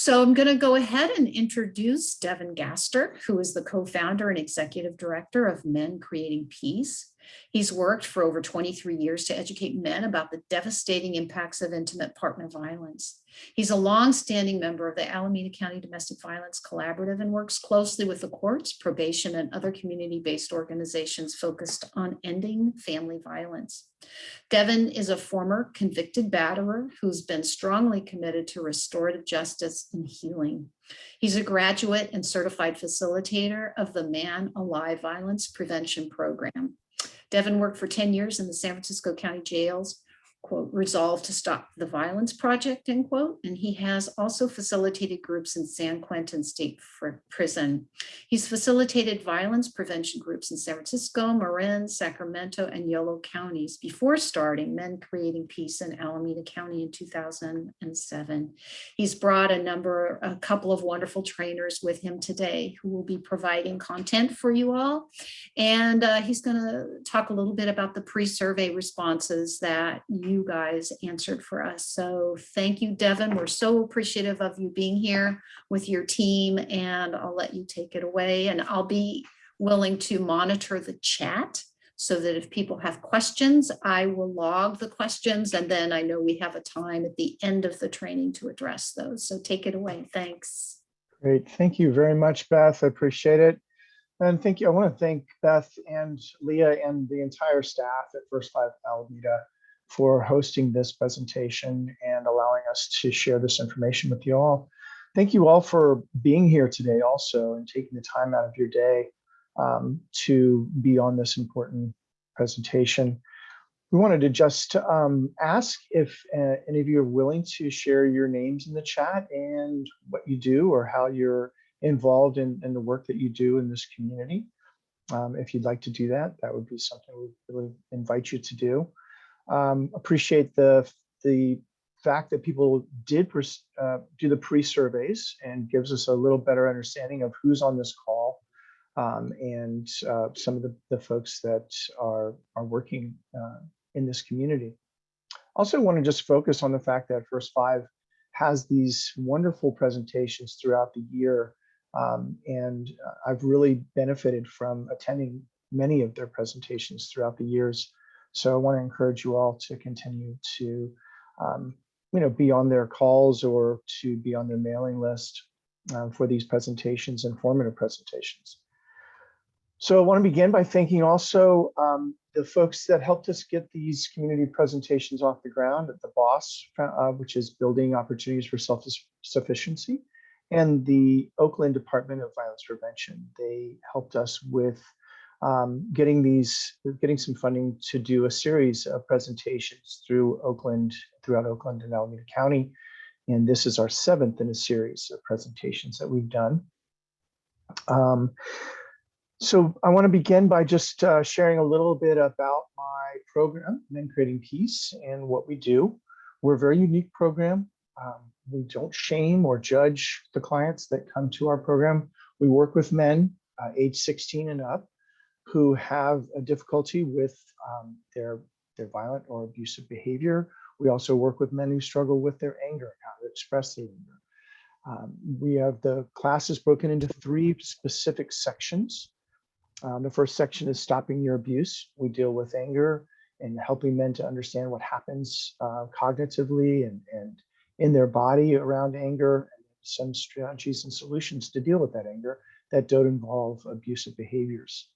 So I'm going to go ahead and introduce Devin Gaster, who is the co-founder and executive director of Men Creating Peace. He's worked for over 23 years to educate men about the devastating impacts of intimate partner violence. He's a longstanding member of the Alameda County Domestic Violence Collaborative and works closely with the courts, probation, and other community-based organizations focused on ending family violence. Devin is a former convicted batterer who's been strongly committed to restorative justice and healing. He's a graduate and certified facilitator of the Man Alive Violence Prevention Program. Devin worked for 10 years in the San Francisco County jails, quote, resolved to stop the violence project, end quote, and he has also facilitated groups in San Quentin State Prison. He's facilitated violence prevention groups in San Francisco, Marin, Sacramento, and Yolo counties before starting Men Creating Peace in Alameda County in 2007. He's brought a couple of wonderful trainers with him today who will be providing content for you all. And he's going to talk a little bit about the pre-survey responses that you guys answered for us. So thank you, Devin. We're so appreciative of you being here with your team, and I'll let you take it away. And I'll be willing to monitor the chat so that if people have questions, I will log the questions, and then I know we have a time at the end of the training to address those. So take it away. Thanks. Great. Thank you very much, Beth. I appreciate it. And thank you. I want to thank Beth and Leah and the entire staff at First 5 Alameda for hosting this presentation and allowing us to share this information with you all. Thank you all for being here today also and taking the time out of your day to be on this important presentation. We wanted to just ask if any of you are willing to share your names in the chat and what you do or how you're involved in the work that you do in this community. If you'd like to do that, that would be something we really invite you to do. Appreciate the fact that people did do the pre-surveys and gives us a little better understanding of who's on this call and some of the folks that are working in this community. Also want to just focus on the fact that First 5 has these wonderful presentations throughout the year. And I've really benefited from attending many of their presentations throughout the years. So I want to encourage you all to continue to, be on their calls or to be on their mailing list for these presentations, informative presentations. So I want to begin by thanking also the folks that helped us get these community presentations off the ground at the BOSS, which is Building Opportunities for Self-Sufficiency, and the Oakland Department of Violence Prevention. They helped us with getting some funding to do a series of presentations throughout Oakland and Alameda County. And this is our 7th in a series of presentations that we've done. So I want to begin by just sharing a little bit about my program, Men Creating Peace, and what we do. We're a very unique program. We don't shame or judge the clients that come to our program. We work with men age 16 and up who have a difficulty with their violent or abusive behavior. We also work with men who struggle with their anger and how to express their anger. We have the classes broken into 3 specific sections. The first section is Stopping Your Abuse. We deal with anger and helping men to understand what happens cognitively and in their body around anger, and some strategies and solutions to deal with that anger that don't involve abusive behaviors.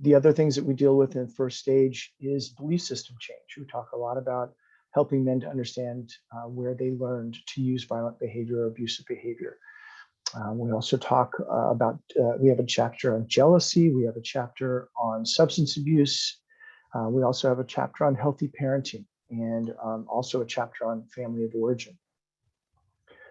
The other things that we deal with in the first stage is belief system change. We talk a lot about helping men to understand where they learned to use violent behavior or abusive behavior. We also talk about, we have a chapter on jealousy. We have a chapter on substance abuse. We also have a chapter on healthy parenting and also a chapter on family of origin.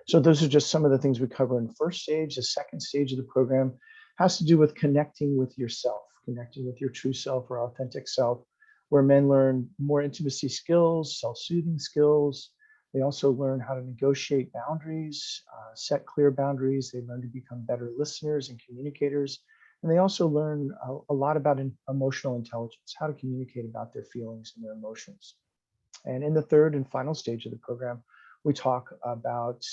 So those are just some of the things we cover in the first stage. The second stage of the program has to do with connecting with yourself, connecting with your true self or authentic self, where men learn more intimacy skills, self-soothing skills. They also learn how to negotiate boundaries, set clear boundaries. They learn to become better listeners and communicators. And they also learn a lot about emotional intelligence, how to communicate about their feelings and their emotions. And in the third and final stage of the program, we talk about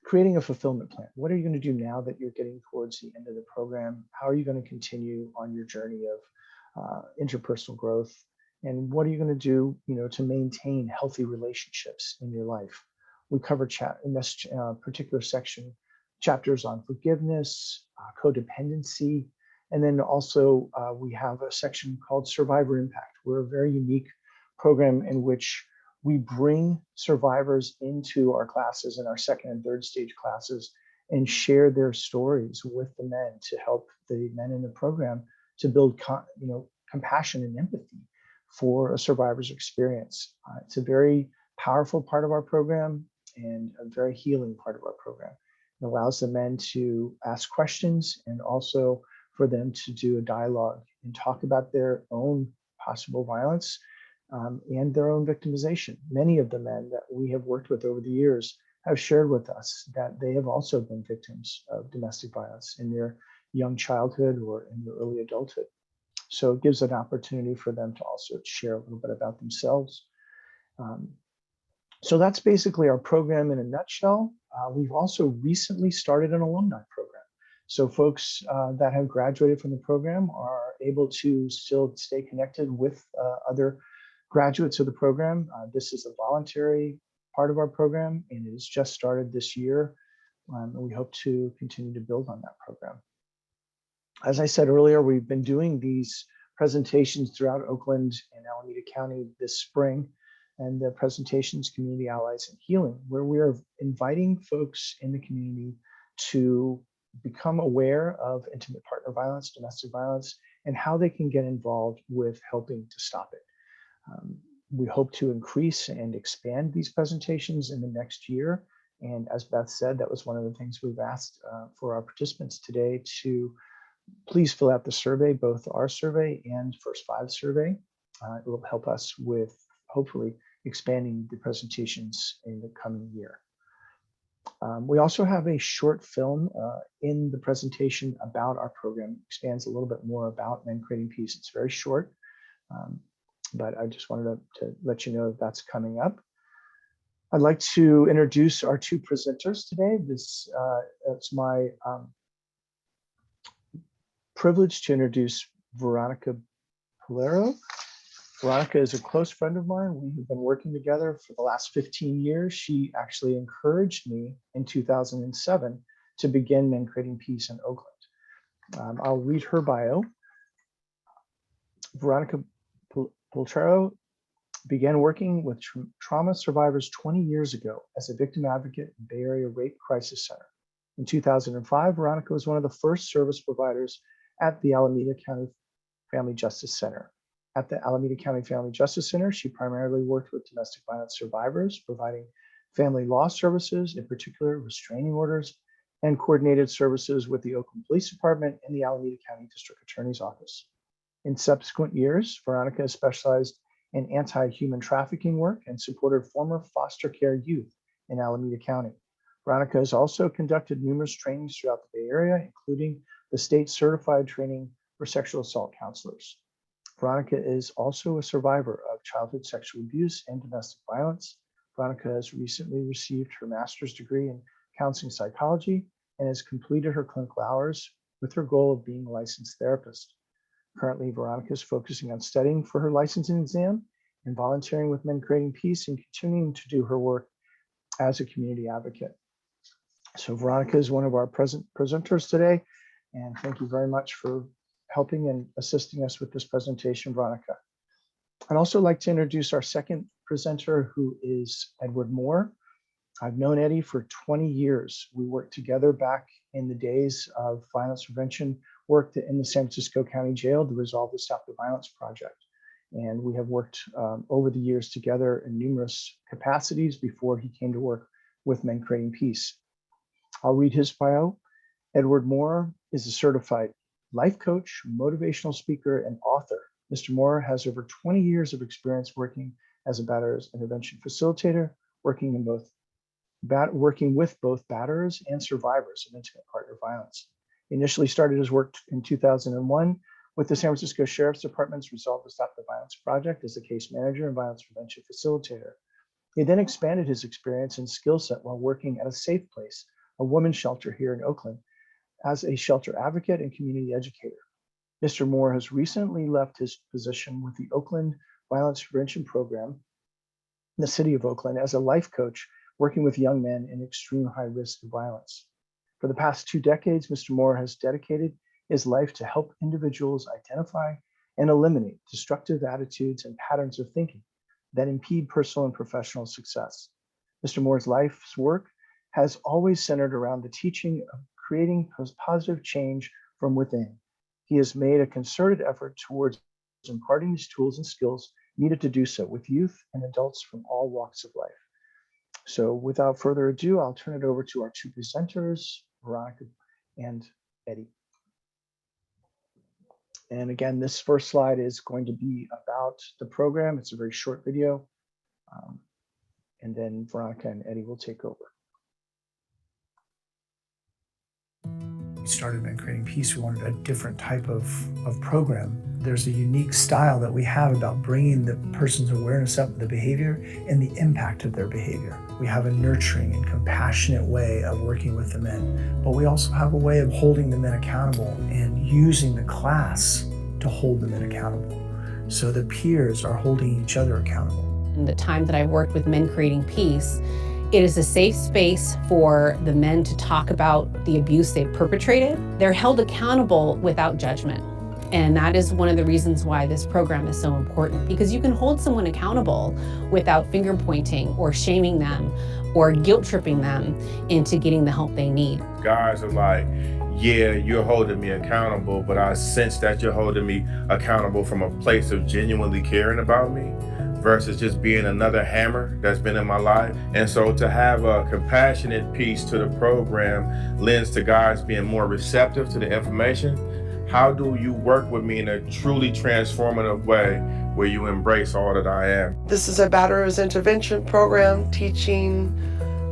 Creating a fulfillment plan. What are you going to do now that you're getting towards the end of the program? How are you going to continue on your journey of interpersonal growth? And what are you going to do, to maintain healthy relationships in your life? We cover in this particular section chapters on forgiveness, codependency, and then also we have a section called Survivor Impact. We're a very unique program in which we bring survivors into our classes and our second and third stage classes and share their stories with the men to help the men in the program to build compassion and empathy for a survivor's experience. It's a very powerful part of our program and a very healing part of our program. It allows the men to ask questions and also for them to do a dialogue and talk about their own possible violence and their own victimization. Many of the men that we have worked with over the years have shared with us that they have also been victims of domestic violence in their young childhood or in their early adulthood. So it gives an opportunity for them to also share a little bit about themselves. So that's basically our program in a nutshell. We've also recently started an alumni program. So folks that have graduated from the program are able to still stay connected with other graduates of the program. This is a voluntary part of our program and it has just started this year. And we hope to continue to build on that program. As I said earlier, we've been doing these presentations throughout Oakland and Alameda County this spring, and the presentations, Community Allies and Healing, where we are inviting folks in the community to become aware of intimate partner violence, domestic violence, and how they can get involved with helping to stop it. We hope to increase and expand these presentations in the next year. And as Beth said, that was one of the things we've asked for our participants today to please fill out the survey, both our survey and First Five survey. It will help us with hopefully expanding the presentations in the coming year. We also have a short film in the presentation about our program. It expands a little bit more about Men Creating Peace. It's very short, but I just wanted to let you know that that's coming up. I'd like to introduce our two presenters today. It's my privilege to introduce Veronica Polero. Veronica is a close friend of mine. We have been working together for the last 15 years. She actually encouraged me in 2007 to begin Men Creating Peace in Oakland. I'll read her bio. Veronica Polero began working with trauma survivors 20 years ago as a victim advocate in Bay Area Rape Crisis Center. In 2005, Veronica was one of the first service providers at the Alameda County Family Justice Center. At the Alameda County Family Justice Center, she primarily worked with domestic violence survivors, providing family law services, in particular restraining orders, and coordinated services with the Oakland Police Department and the Alameda County District Attorney's Office. In subsequent years, Veronica has specialized in anti-human trafficking work and supported former foster care youth in Alameda County. Veronica has also conducted numerous trainings throughout the Bay Area, including the state certified training for sexual assault counselors. Veronica is also a survivor of childhood sexual abuse and domestic violence. Veronica has recently received her master's degree in counseling psychology and has completed her clinical hours with her goal of being a licensed therapist. Currently, Veronica is focusing on studying for her licensing exam and volunteering with Men Creating Peace and continuing to do her work as a community advocate. So Veronica is one of our presenters today, and thank you very much for helping and assisting us with this presentation, Veronica. I'd also like to introduce our second presenter, who is Edward Moore. I've known Eddie for 20 years. We worked together back in the days of violence prevention, worked in the San Francisco County Jail to resolve the Stop the Violence Project. And we have worked over the years together in numerous capacities before he came to work with Men Creating Peace. I'll read his bio. Edward Moore is a certified life coach, motivational speaker, and author. Mr. Moore has over 20 years of experience working as a batterer's intervention facilitator, working with both batterers and survivors of intimate partner violence. He initially started his work in 2001 with the San Francisco Sheriff's Department's Resolve to Stop the Violence Project as the case manager and violence prevention facilitator. He then expanded his experience and skill set while working at a safe place, a women's shelter here in Oakland, as a shelter advocate and community educator. Mr. Moore has recently left his position with the Oakland Violence Prevention Program in the City of Oakland as a life coach, working with young men in extreme high risk of violence. For the past 2 decades, Mr. Moore has dedicated his life to help individuals identify and eliminate destructive attitudes and patterns of thinking that impede personal and professional success. Mr. Moore's life's work has always centered around the teaching of creating positive change from within. He has made a concerted effort towards imparting these tools and skills needed to do so with youth and adults from all walks of life. So without further ado, I'll turn it over to our 2 presenters, Veronica and Eddie. And again, this first slide is going to be about the program. It's a very short video. And then Veronica and Eddie will take over. We started Men Creating Peace. We wanted a different type of program. There's a unique style that we have about bringing the person's awareness up, the behavior, and the impact of their behavior. We have a nurturing and compassionate way of working with the men, but we also have a way of holding the men accountable and using the class to hold the men accountable. So the peers are holding each other accountable. In the time that I've worked with Men Creating Peace, it is a safe space for the men to talk about the abuse they've perpetrated. They're held accountable without judgment. And that is one of the reasons why this program is so important, because you can hold someone accountable without finger pointing or shaming them or guilt tripping them into getting the help they need. Guys are like, yeah, you're holding me accountable, but I sense that you're holding me accountable from a place of genuinely caring about me versus just being another hammer that's been in my life. And so to have a compassionate piece to the program lends to guys being more receptive to the information. How do you work with me in a truly transformative way where you embrace all that I am? This is a Batterer's intervention program teaching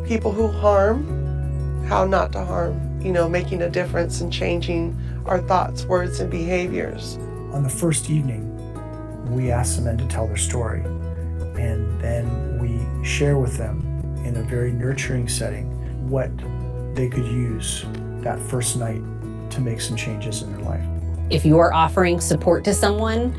people who harm how not to harm, making a difference and changing our thoughts, words, and behaviors. On the first evening, we ask the men to tell their story, and then we share with them in a very nurturing setting what they could use that first night to make some changes in their life. If you are offering support to someone,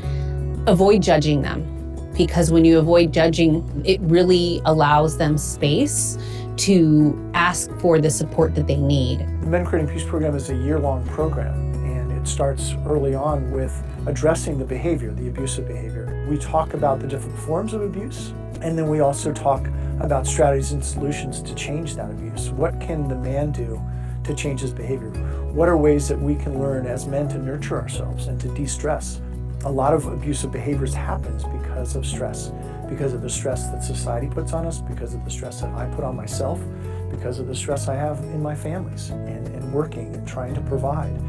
avoid judging them, because when you avoid judging, it really allows them space to ask for the support that they need. The Men Creating Peace program is a year-long program, and it starts early on with addressing the behavior, the abusive behavior. We talk about the different forms of abuse, and then we also talk about strategies and solutions to change that abuse. What can the man do to change his behavior? What are ways that we can learn as men to nurture ourselves and to de-stress? A lot of abusive behaviors happens because of stress, because of the stress that society puts on us, because of the stress that I put on myself, because of the stress I have in my families and working and trying to provide.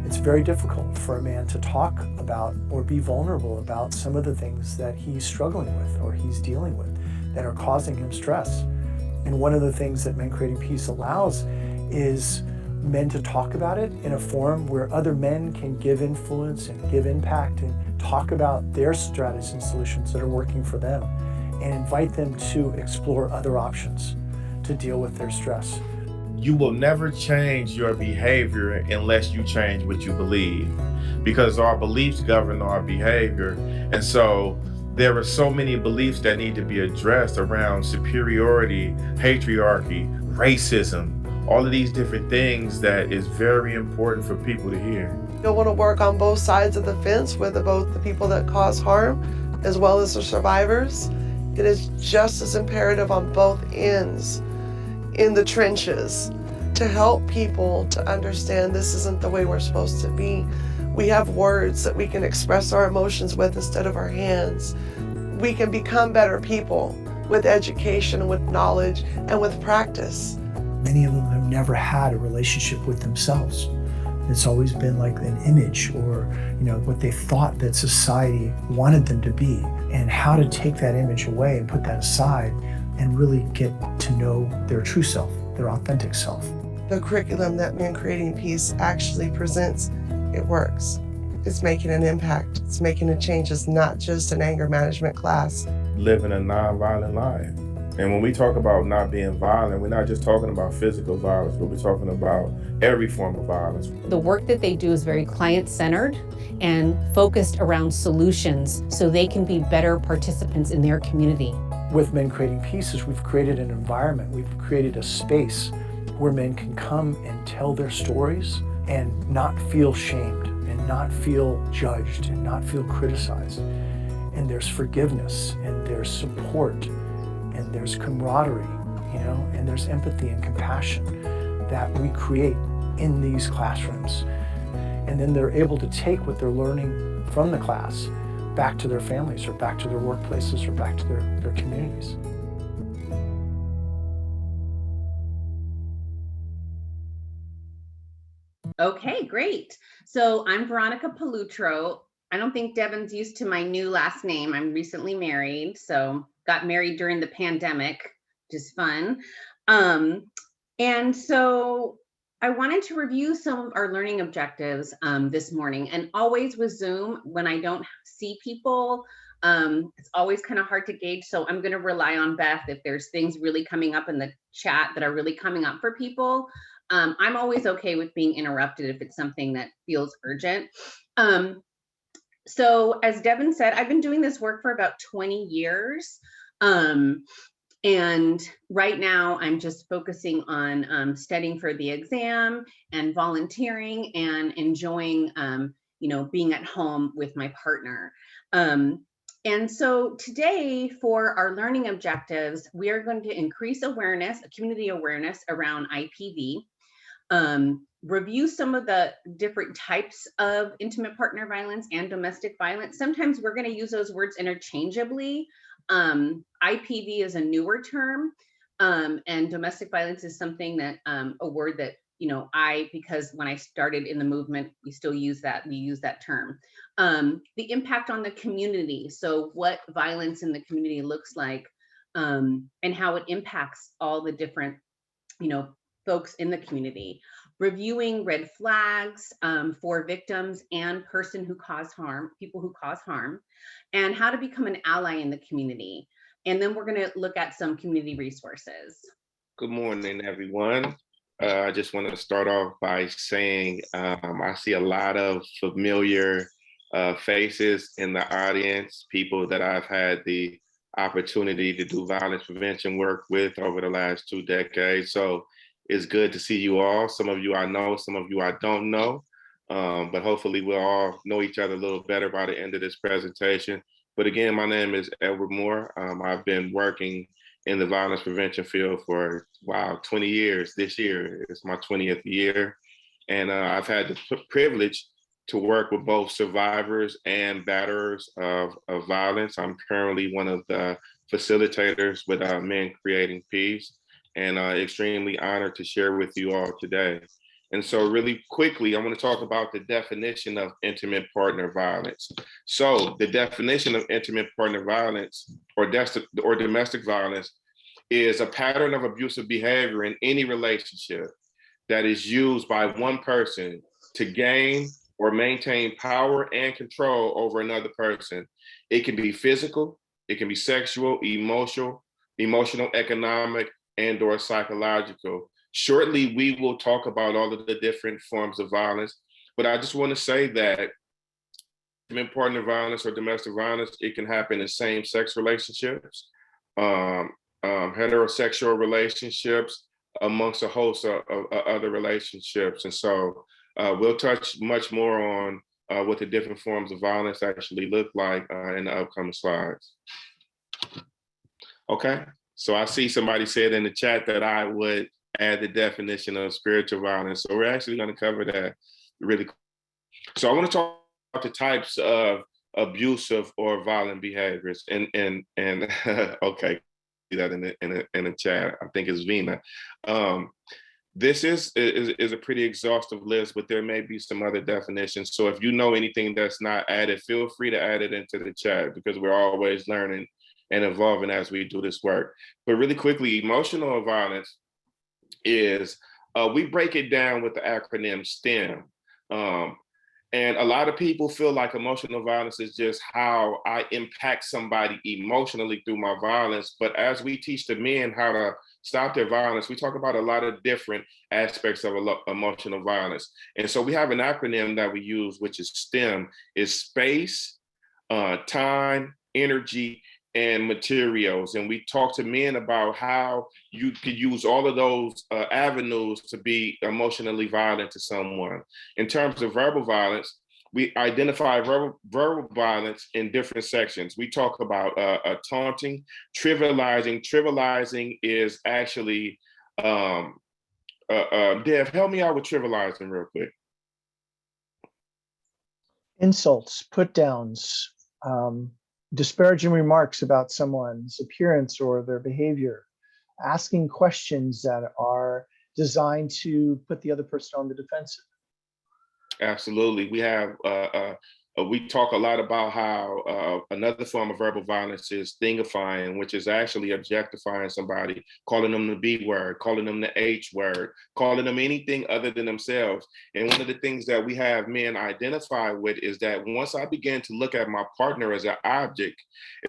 It's very difficult for a man to talk about or be vulnerable about some of the things that he's struggling with or he's dealing with that are causing him stress. And one of the things that Men Creating Peace allows is men to talk about it in a forum where other men can give influence and give impact and talk about their strategies and solutions that are working for them and invite them to explore other options to deal with their stress. You will never change your behavior unless you change what you believe, because our beliefs govern our behavior. And so there are so many beliefs that need to be addressed around superiority, patriarchy, racism, all of these different things that is very important for people to hear. You'll want to work on both sides of the fence with both the people that cause harm as well as the survivors. It is just as imperative on both ends in the trenches to help people to understand this isn't the way we're supposed to be. We have words that we can express our emotions with instead of our hands. We can become better people with education and with knowledge and with practice. Many of them have never had a relationship with themselves. It's always been like an image or what they thought that society wanted them to be, and how to take that image away and put that aside and really get to know their true self, their authentic self. The curriculum that Men Creating Peace actually presents, it works. It's making an impact. It's making a change. It's not just an anger management class. Living a nonviolent life. And when we talk about not being violent, we're not just talking about physical violence, but we're talking about every form of violence. The work that they do is very client-centered and focused around solutions so they can be better participants in their community. With Men Creating Pieces, we've created an environment, we've created a space where men can come and tell their stories and not feel shamed and not feel judged and not feel criticized. And there's forgiveness and there's support and there's camaraderie, and there's empathy and compassion that we create in these classrooms. And then they're able to take what they're learning from the class back to their families or back to their workplaces or back to their communities. Okay, great. So I'm Veronica Palutro. I don't think Devin's used to my new last name. I'm recently married, so got married during the pandemic, which is fun. And so I wanted to review some of our learning objectives this morning, and always with Zoom, when I don't see people, it's always kind of hard to gauge. So I'm going to rely on Beth if there's things really coming up in the chat that are really coming up for people. I'm always okay with being interrupted if it's something that feels urgent. So as Devin said, I've been doing this work for about 20 years. And right now I'm just focusing on studying for the exam and volunteering and enjoying, being at home with my partner. And so today for our learning objectives, we are going to increase awareness, community awareness around IPV, review some of the different types of intimate partner violence and domestic violence. Sometimes we're going to use those words interchangeably. IPV is a newer term, and domestic violence is something that, a word that, because when I started in the movement, we still use that, term. The impact on the community. So what violence in the community looks like, and how it impacts all the different, folks in the community. Reviewing red flags for victims and people who cause harm, and how to become an ally in the community. And then we're going to look at some community resources. Good morning, everyone. I just want to start off by saying I see a lot of familiar faces in the audience, people that I've had the opportunity to do violence prevention work with over the last 2 decades. So it's good to see you all. Some of you I know, some of you I don't know, but hopefully we'll all know each other a little better by the end of this presentation. But again, my name is Edward Moore. I've been working in the violence prevention field for, 20 years. This year is my 20th year. And I've had the privilege to work with both survivors and batterers of violence. I'm currently one of the facilitators with Men Creating Peace, and extremely honored to share with you all today. And so really quickly, I want to talk about the definition of intimate partner violence. So the definition of intimate partner violence or domestic violence is a pattern of abusive behavior in any relationship that is used by one person to gain or maintain power and control over another person. It can be physical, it can be sexual, emotional, economic, and or psychological. Shortly, we will talk about all of the different forms of violence, but I just want to say that intimate partner violence or domestic violence, it can happen in same-sex relationships, heterosexual relationships, amongst a host of other relationships. And so we'll touch much more on what the different forms of violence actually look like in the upcoming slides. Okay, so I see somebody said in the chat that I would add the definition of spiritual violence. So we're actually going to cover that really quick. So I want to talk about the types of abusive or violent behaviors. And okay, that in the chat. I think it's Vina. This is a pretty exhaustive list, but there may be some other definitions. So if you know anything that's not added, feel free to add it into the chat, because we're always learning and evolving as we do this work. But really quickly, emotional violence is, we break it down with the acronym STEM. And a lot of people feel like emotional violence is just how I impact somebody emotionally through my violence. But as we teach the men how to stop their violence, we talk about a lot of different aspects of emotional violence. And so we have an acronym that we use, which is STEM, is space, time, energy, and materials. And we talk to men about how you could use all of those avenues to be emotionally violent to someone. In terms of verbal violence, we identify verbal violence in different sections. We talk about taunting, trivializing. Trivializing is actually, Dev, help me out with trivializing real quick. Insults, put downs, disparaging remarks about someone's appearance or their behavior, asking questions that are designed to put the other person on the defensive. Absolutely. We talk a lot about how another form of verbal violence is thingifying, which is actually objectifying somebody, calling them the B word, calling them the H word, calling them anything other than themselves. And one of the things that we have men identify with is that once I begin to look at my partner as an object,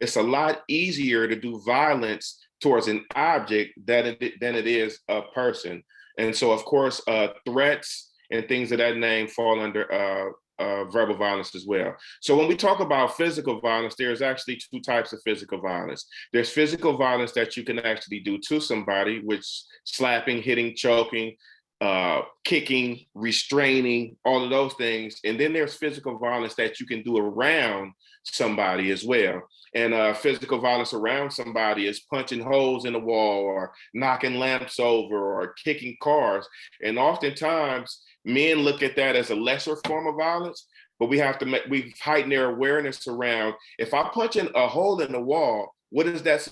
it's a lot easier to do violence towards an object than it is a person. And so, of course, threats and things of that name fall under verbal violence as well. So when we talk about physical violence, there's actually two types of physical violence. There's physical violence that you can actually do to somebody, which slapping, hitting, choking, kicking, restraining, all of those things. And then there's physical violence that you can do around somebody as well. And physical violence around somebody is punching holes in the wall or knocking lamps over or kicking cars. And oftentimes, men look at that as a lesser form of violence, but we heighten their awareness around, if I punch in a hole in the wall, what is that?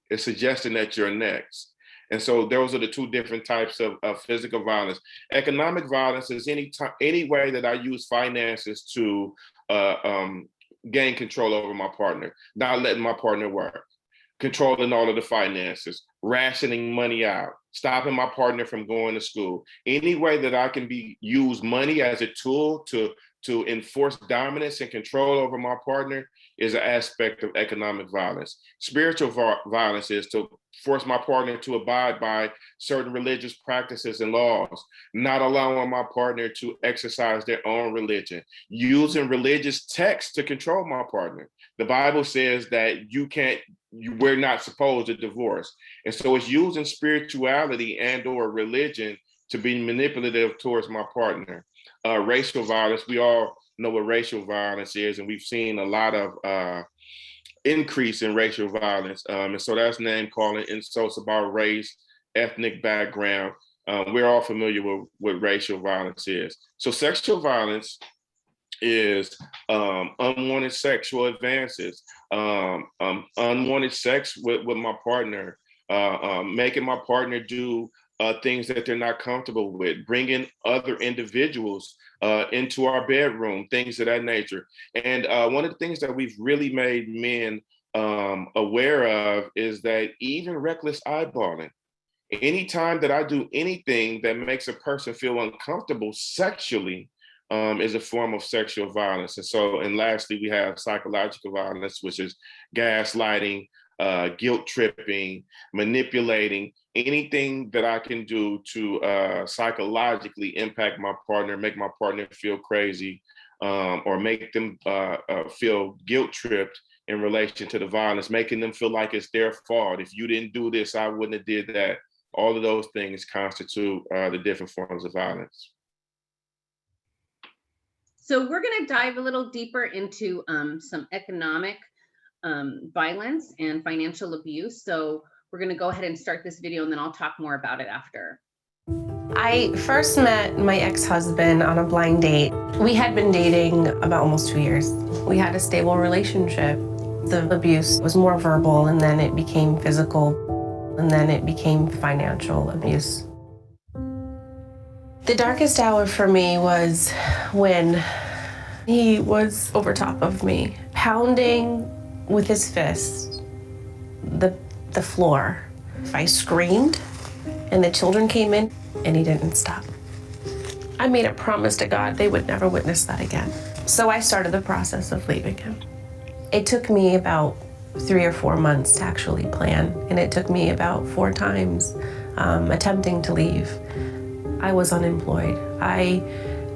It's suggesting that you're next. And so those are the two different types of physical violence. Economic violence is any way that I use finances to gain control over my partner, not letting my partner work, controlling all of the finances, rationing money out, stopping my partner from going to school. Any way that I can use money as a tool to enforce dominance and control over my partner is an aspect of economic violence. Spiritual violence is to force my partner to abide by certain religious practices and laws, not allowing my partner to exercise their own religion, using religious texts to control my partner. The Bible says that we're not supposed to divorce. And so it's using spirituality and or religion to be manipulative towards my partner. Racial violence, we all know what racial violence is, and we've seen a lot of increase in racial violence. And so that's name calling, insults about race, ethnic background. We're all familiar with what racial violence is. So sexual violence is unwanted sexual advances, unwanted sex with my partner, making my partner do things that they're not comfortable with, bringing other individuals into our bedroom, things of that nature. And one of the things that we've really made men aware of is that even reckless eyeballing, anytime that I do anything that makes a person feel uncomfortable sexually, is a form of sexual violence. And lastly, we have psychological violence, which is gaslighting, guilt tripping, manipulating, anything that I can do to psychologically impact my partner, make my partner feel crazy, or make them feel guilt tripped in relation to the violence, making them feel like it's their fault. If you didn't do this, I wouldn't have did that. All of those things constitute the different forms of violence. So we're going to dive a little deeper into some economic violence and financial abuse. So we're going to go ahead and start this video, and then I'll talk more about it after. I first met my ex-husband on a blind date. We had been dating about almost 2 years. We had a stable relationship. The abuse was more verbal, and then it became physical, and then it became financial abuse. The darkest hour for me was when he was over top of me, pounding with his fist the floor. I screamed, and the children came in, and he didn't stop. I made a promise to God they would never witness that again. So I started the process of leaving him. It took me about 3 or 4 months to actually plan, and it took me about 4 times attempting to leave. I was unemployed. I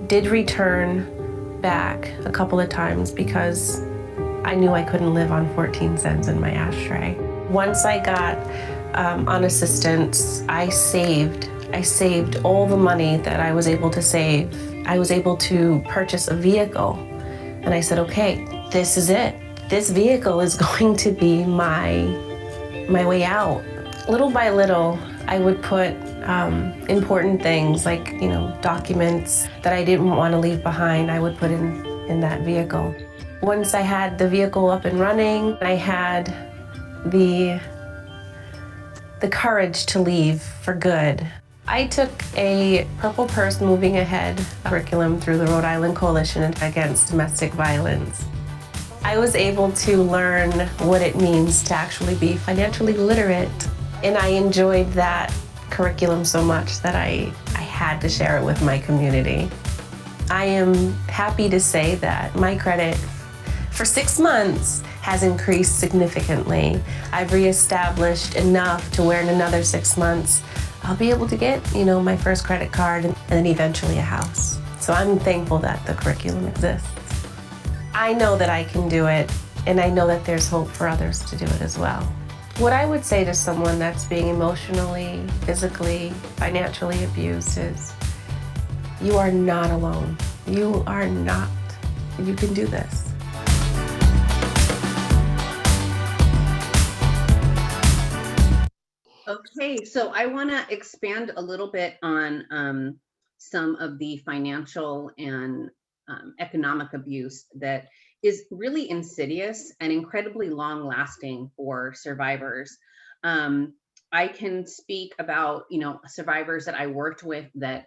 did return back a couple of times because I knew I couldn't live on 14 cents in my ashtray. Once I got on assistance, I saved all the money that I was able to save. I was able to purchase a vehicle, and I said, okay, this is it. This vehicle is going to be my way out. Little by little, I would put important things like, documents that I didn't want to leave behind, I would put in that vehicle. Once I had the vehicle up and running, I had the courage to leave for good. I took a Purple Purse Moving Ahead curriculum through the Rhode Island Coalition Against Domestic Violence. I was able to learn what it means to actually be financially literate, and I enjoyed that curriculum so much that I had to share it with my community. I am happy to say that my credit for 6 months has increased significantly. I've reestablished enough to where in another 6 months, I'll be able to get, my first credit card and then eventually a house. So I'm thankful that the curriculum exists. I know that I can do it, and I know that there's hope for others to do it as well. What I would say to someone that's being emotionally, physically, financially abused is, you are not alone. You are not. You can do this. Okay, so I want to expand a little bit on some of the financial and economic abuse that is really insidious and incredibly long-lasting for survivors. I can speak about, survivors that I worked with that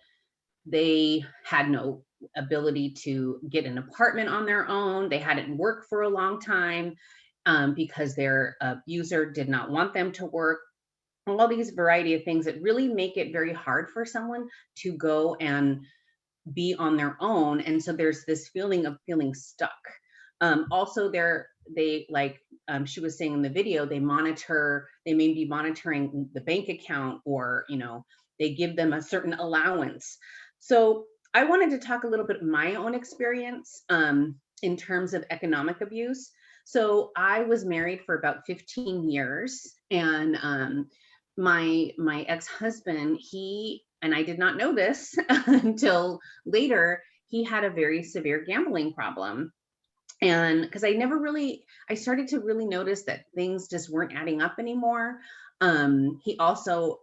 they had no ability to get an apartment on their own. They hadn't worked for a long time because their abuser did not want them to work. All these variety of things that really make it very hard for someone to go and be on their own. And so there's this feeling of feeling stuck. Also she was saying in the video, they may be monitoring the bank account, or, they give them a certain allowance. So I wanted to talk a little bit of my own experience in terms of economic abuse. So I was married for about 15 years, and my ex-husband, and I did not know this until later, he had a very severe gambling problem. And because I started to really notice that things just weren't adding up anymore. He also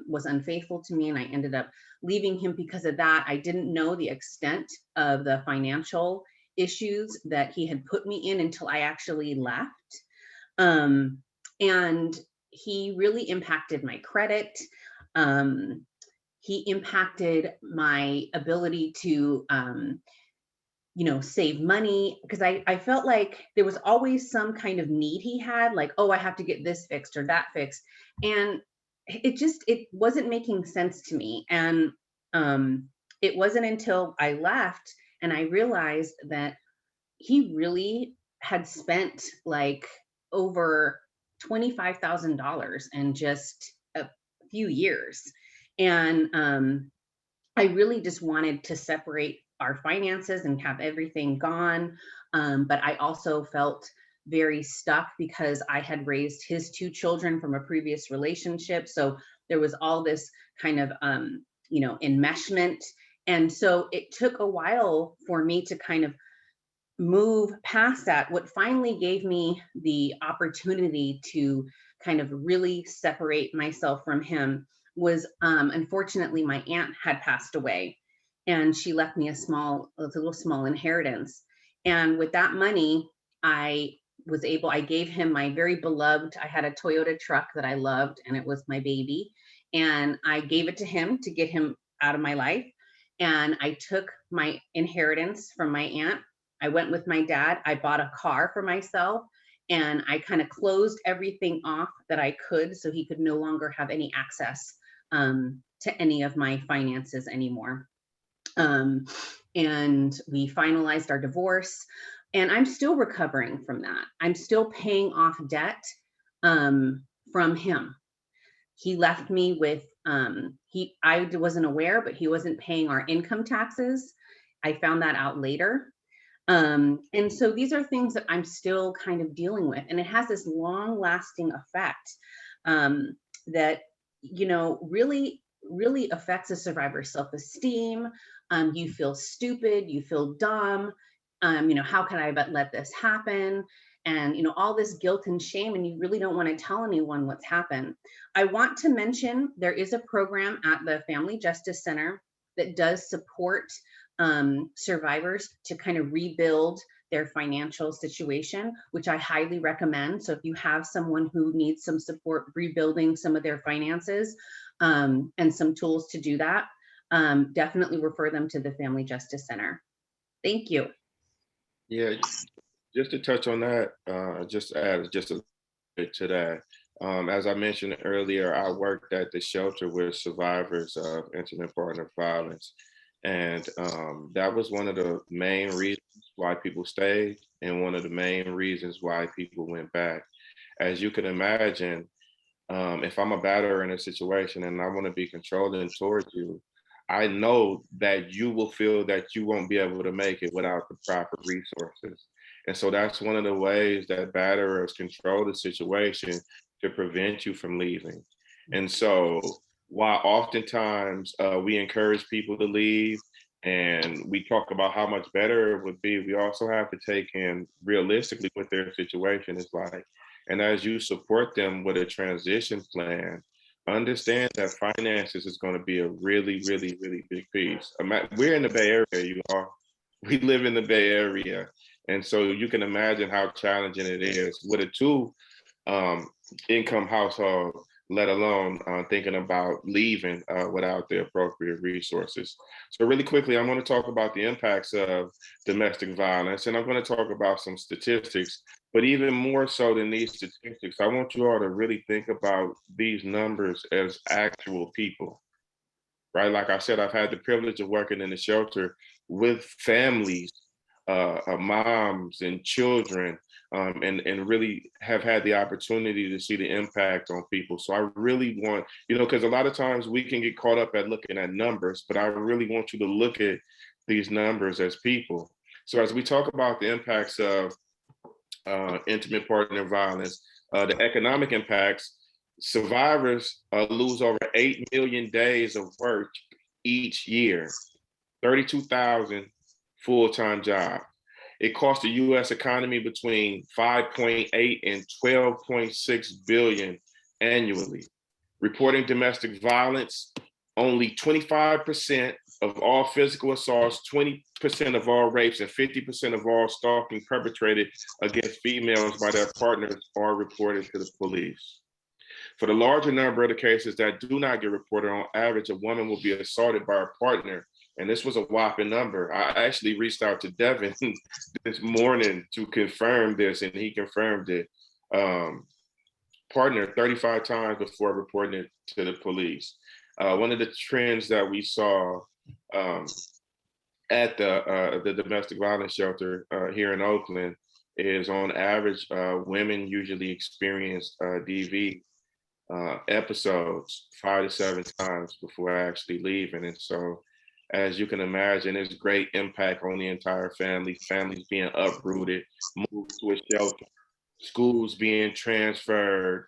was unfaithful to me, and I ended up leaving him because of that. I didn't know the extent of the financial issues that he had put me in until I actually left. And he really impacted my credit. He impacted my ability to, save money, because I felt like there was always some kind of need he had, like, oh, I have to get this fixed or that fixed. And it wasn't making sense to me. And it wasn't until I left and I realized that he really had spent like over $25,000 in just a few years. And I really just wanted to separate our finances and have everything gone. But I also felt very stuck because I had raised his 2 children from a previous relationship. So there was all this kind of, enmeshment. And so it took a while for me to kind of move past that. What finally gave me the opportunity to kind of really separate myself from him was, unfortunately, my aunt had passed away, and she left me a little small inheritance. And with that money, I gave him my very beloved, I had a Toyota truck that I loved, and it was my baby. And I gave it to him to get him out of my life. And I took my inheritance from my aunt. I went with my dad. I bought a car for myself, and I kind of closed everything off that I could, so he could no longer have any access to any of my finances anymore. And we finalized our divorce. And I'm still recovering from that. I'm still paying off debt from him. He left me with, I wasn't aware, but he wasn't paying our income taxes. I found that out later. And so these are things that I'm still kind of dealing with. And it has this long lasting effect that, you know, really affects a survivor's self-esteem. You feel stupid, you feel dumb. You know, how can I let this happen? And, you know, all this guilt and shame, and you really don't want to tell anyone what's happened. I want to mention there is a program at the Family Justice Center that does support survivors to kind of rebuild their financial situation, which I highly recommend. So if you have someone who needs some support rebuilding some of their finances and some tools to do that, definitely refer them to the Family Justice Center. Thank you. Yeah, just to touch on that, just to add just a bit to that. As I mentioned earlier, I worked at the shelter with survivors of intimate partner violence. And that was one of the main reasons why people stayed, and one of the main reasons why people went back. As you can imagine, if I'm a batterer in a situation and I want to be controlling towards you, I know that you will feel that you won't be able to make it without the proper resources. And so that's one of the ways that batterers control the situation to prevent you from leaving. And so while oftentimes we encourage people to leave and we talk about how much better it would be, we also have to take in realistically what their situation is like. And as you support them with a transition plan, understand that finances is going to be a really, really, really big piece. We're in the Bay Area, you all. We live in the Bay Area. And so you can imagine how challenging it is with a two income household, let alone thinking about leaving without the appropriate resources. So really quickly, I'm going to talk about the impacts of domestic violence, and I'm going to talk about some statistics, but even more so than these statistics, I want you all to really think about these numbers as actual people, right? Like I said, I've had the privilege of working in the shelter with families, moms and children, and really have had the opportunity to see the impact on people. So I really want, you know, because a lot of times we can get caught up at looking at numbers, but I really want you to look at these numbers as people. So as we talk about the impacts of intimate partner violence, the economic impacts, survivors lose over 8 million days of work each year, 32,000 full-time jobs. It costs the U.S. economy between 5.8 and 12.6 billion annually. Reporting domestic violence, only 25% of all physical assaults, 20% of all rapes, and 50% of all stalking perpetrated against females by their partners are reported to the police. For the larger number of the cases that do not get reported, on average, a woman will be assaulted by her partner. And this was a whopping number. I actually reached out to Devin this morning to confirm this, and he confirmed it. Partner 35 times before reporting it to the police. One of the trends that we saw at the domestic violence shelter here in Oakland is, on average, women usually experience DV episodes 5 to 7 times before actually leaving. And so, as you can imagine, there's great impact on the entire family, families being uprooted, moved to a shelter, schools being transferred,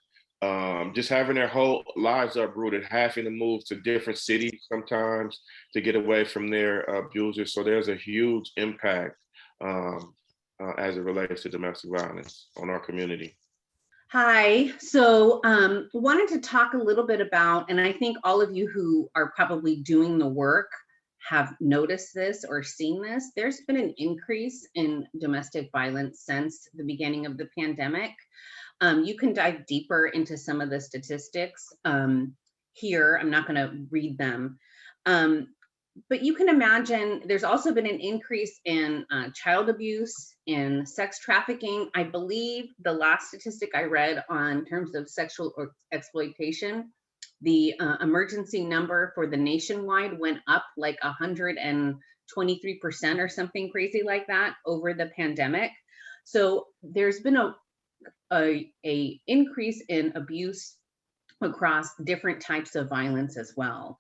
just having their whole lives uprooted, having to move to different cities sometimes to get away from their abusers. So there's a huge impact as it relates to domestic violence on our community. Hi, so wanted to talk a little bit about, and I think all of you who are probably doing the work have noticed this or seen this, there's been an increase in domestic violence since the beginning of the pandemic. You can dive deeper into some of the statistics here. I'm not going to read them. But you can imagine there's also been an increase in child abuse, in sex trafficking. I believe the last statistic I read on terms of sexual exploitation The emergency number for the nationwide went up like 123% or something crazy like that over the pandemic. So there's been a increase in abuse across different types of violence as well.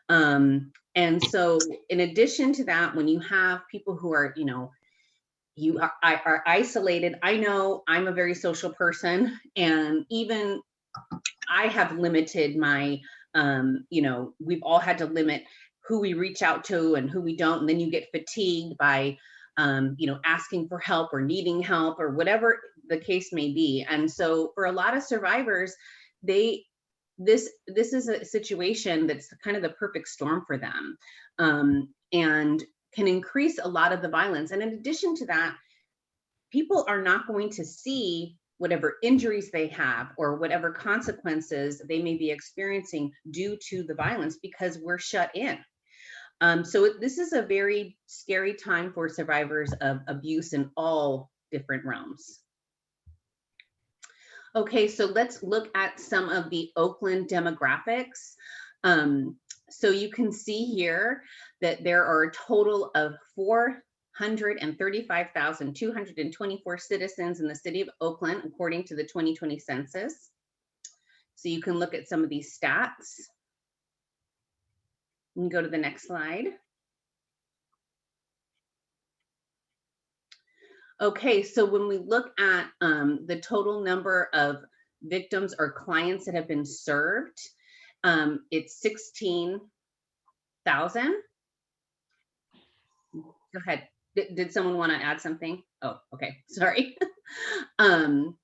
And so in addition to that, when you have people who are, you are isolated, I know I'm a very social person, and even I have limited my, we've all had to limit who we reach out to and who we don't. And then you get fatigued by, asking for help or needing help or whatever the case may be. And so for a lot of survivors, this is a situation that's kind of the perfect storm for them, and can increase a lot of the violence. And in addition to that, people are not going to see whatever injuries they have or whatever consequences they may be experiencing due to the violence because we're shut in. So this is a very scary time for survivors of abuse in all different realms. Okay, so let's look at some of the Oakland demographics. So you can see here that there are a total of 435,224 citizens in the city of Oakland, according to the 2020 census. So you can look at some of these stats. You can go to the next slide. Okay, so when we look at the total number of victims or clients that have been served, it's 16,000. Go ahead. Did someone want to add something? Oh, okay, sorry. So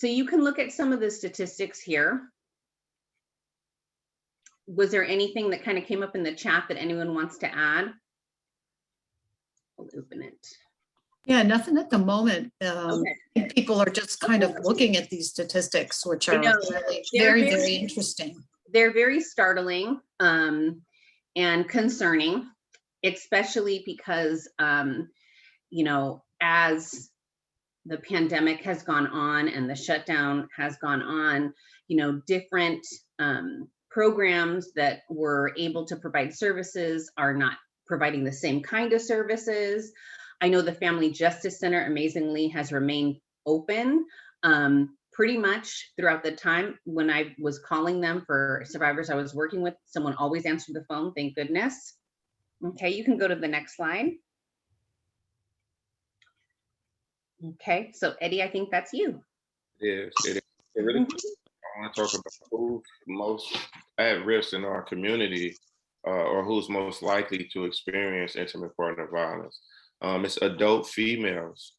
you can look at some of the statistics here. Was there anything that kind of came up in the chat that anyone wants to add? I'll open it. Yeah, nothing at the moment. Okay. People are just kind of looking at these statistics, which are really very interesting. They're very startling and concerning, especially because, as the pandemic has gone on and the shutdown has gone on, different programs that were able to provide services are not providing the same kind of services. I know the Family Justice Center amazingly has remained open pretty much throughout the time. When I was calling them for survivors I was working with, someone always answered the phone, thank goodness. Okay, you can go to the next slide. Okay, so Eddie, I think that's you. It is. Really, I want to talk about who's most at risk in our community, or who's most likely to experience intimate partner violence. It's adult females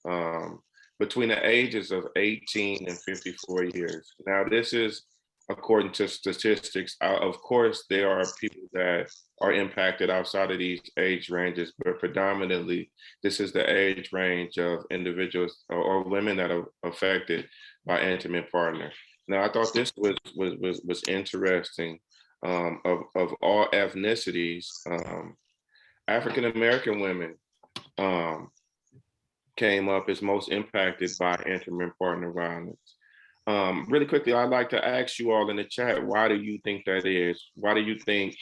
between the ages of 18 and 54 years. Now, this is according to statistics. Of course, there are people that are impacted outside of these age ranges, but predominantly, this is the age range of individuals or women that are affected by intimate partner. Now, I thought this was interesting. Of all ethnicities, African American women came up as most impacted by intimate partner violence. Really quickly, I'd like to ask you all in the chat, why do you think that is? Why do you think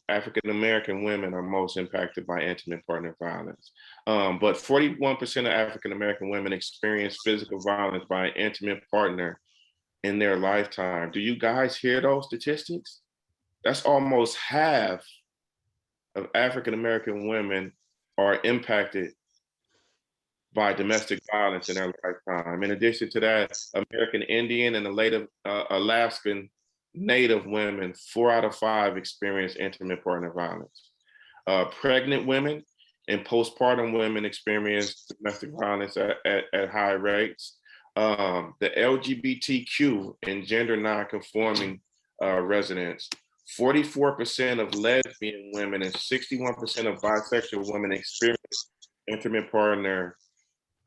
African American women are most impacted by intimate partner violence? But 41% of African American women experience physical violence by an intimate partner in their lifetime. Do you guys hear those statistics? That's almost half of African American women are impacted by domestic violence in their lifetime. In addition to that, American Indian and the Alaskan Native women, 4 out of 5 experience intimate partner violence. Pregnant women and postpartum women experience domestic violence at high rates. The LGBTQ and gender non-conforming residents, 44% of lesbian women and 61% of bisexual women experience intimate partner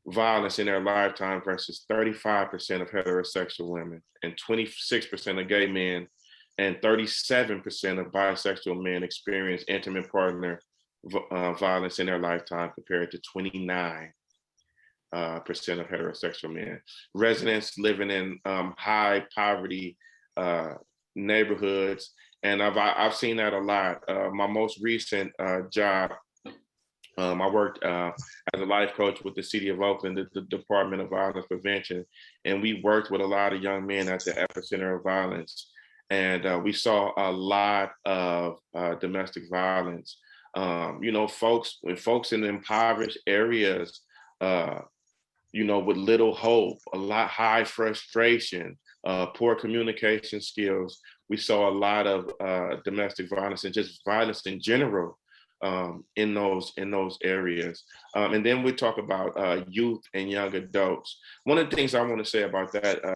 violence in their lifetime versus 35% of heterosexual women and 26% of gay men and 37% of bisexual men experience intimate partner violence in their lifetime compared to 29% of heterosexual men. Residents living in high poverty neighborhoods. And I've seen that a lot. My most recent job, I worked as a life coach with the City of Oakland, the Department of Violence Prevention, and we worked with a lot of young men at the epicenter of violence. And we saw a lot of domestic violence. You know, folks in impoverished areas, you know, with little hope, a lot high frustration, poor communication skills. We saw a lot of domestic violence and just violence in general in those areas. And then we talk about youth and young adults. One of the things I want to say about that,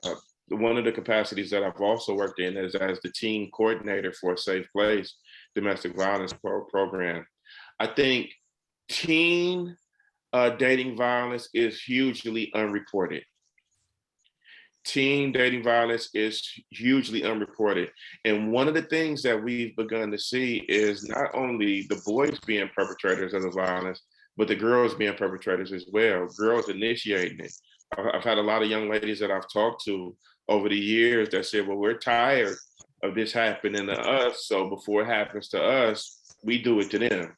one of the capacities that I've also worked in is as the teen coordinator for a Safe Place domestic violence program. I think teen dating violence is hugely unreported. Teen dating violence is hugely unreported. And one of the things that we've begun to see is not only the boys being perpetrators of the violence, but the girls being perpetrators as well, girls initiating it. I've had a lot of young ladies that I've talked to over the years that said, well, we're tired of this happening to us. So before it happens to us, we do it to them.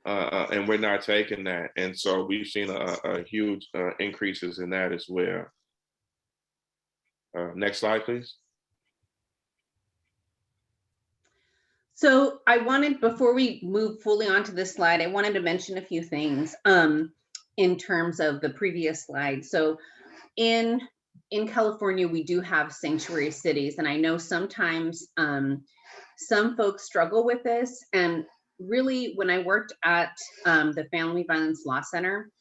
And we're not taking that. And so we've seen a huge increases in that as well. Next slide, please. So I wanted, before we move fully onto this slide, I wanted to mention a few things in terms of the previous slide. So in California, we do have sanctuary cities, and I know sometimes some folks struggle with this. And really, when I worked at the Family Violence Law Center,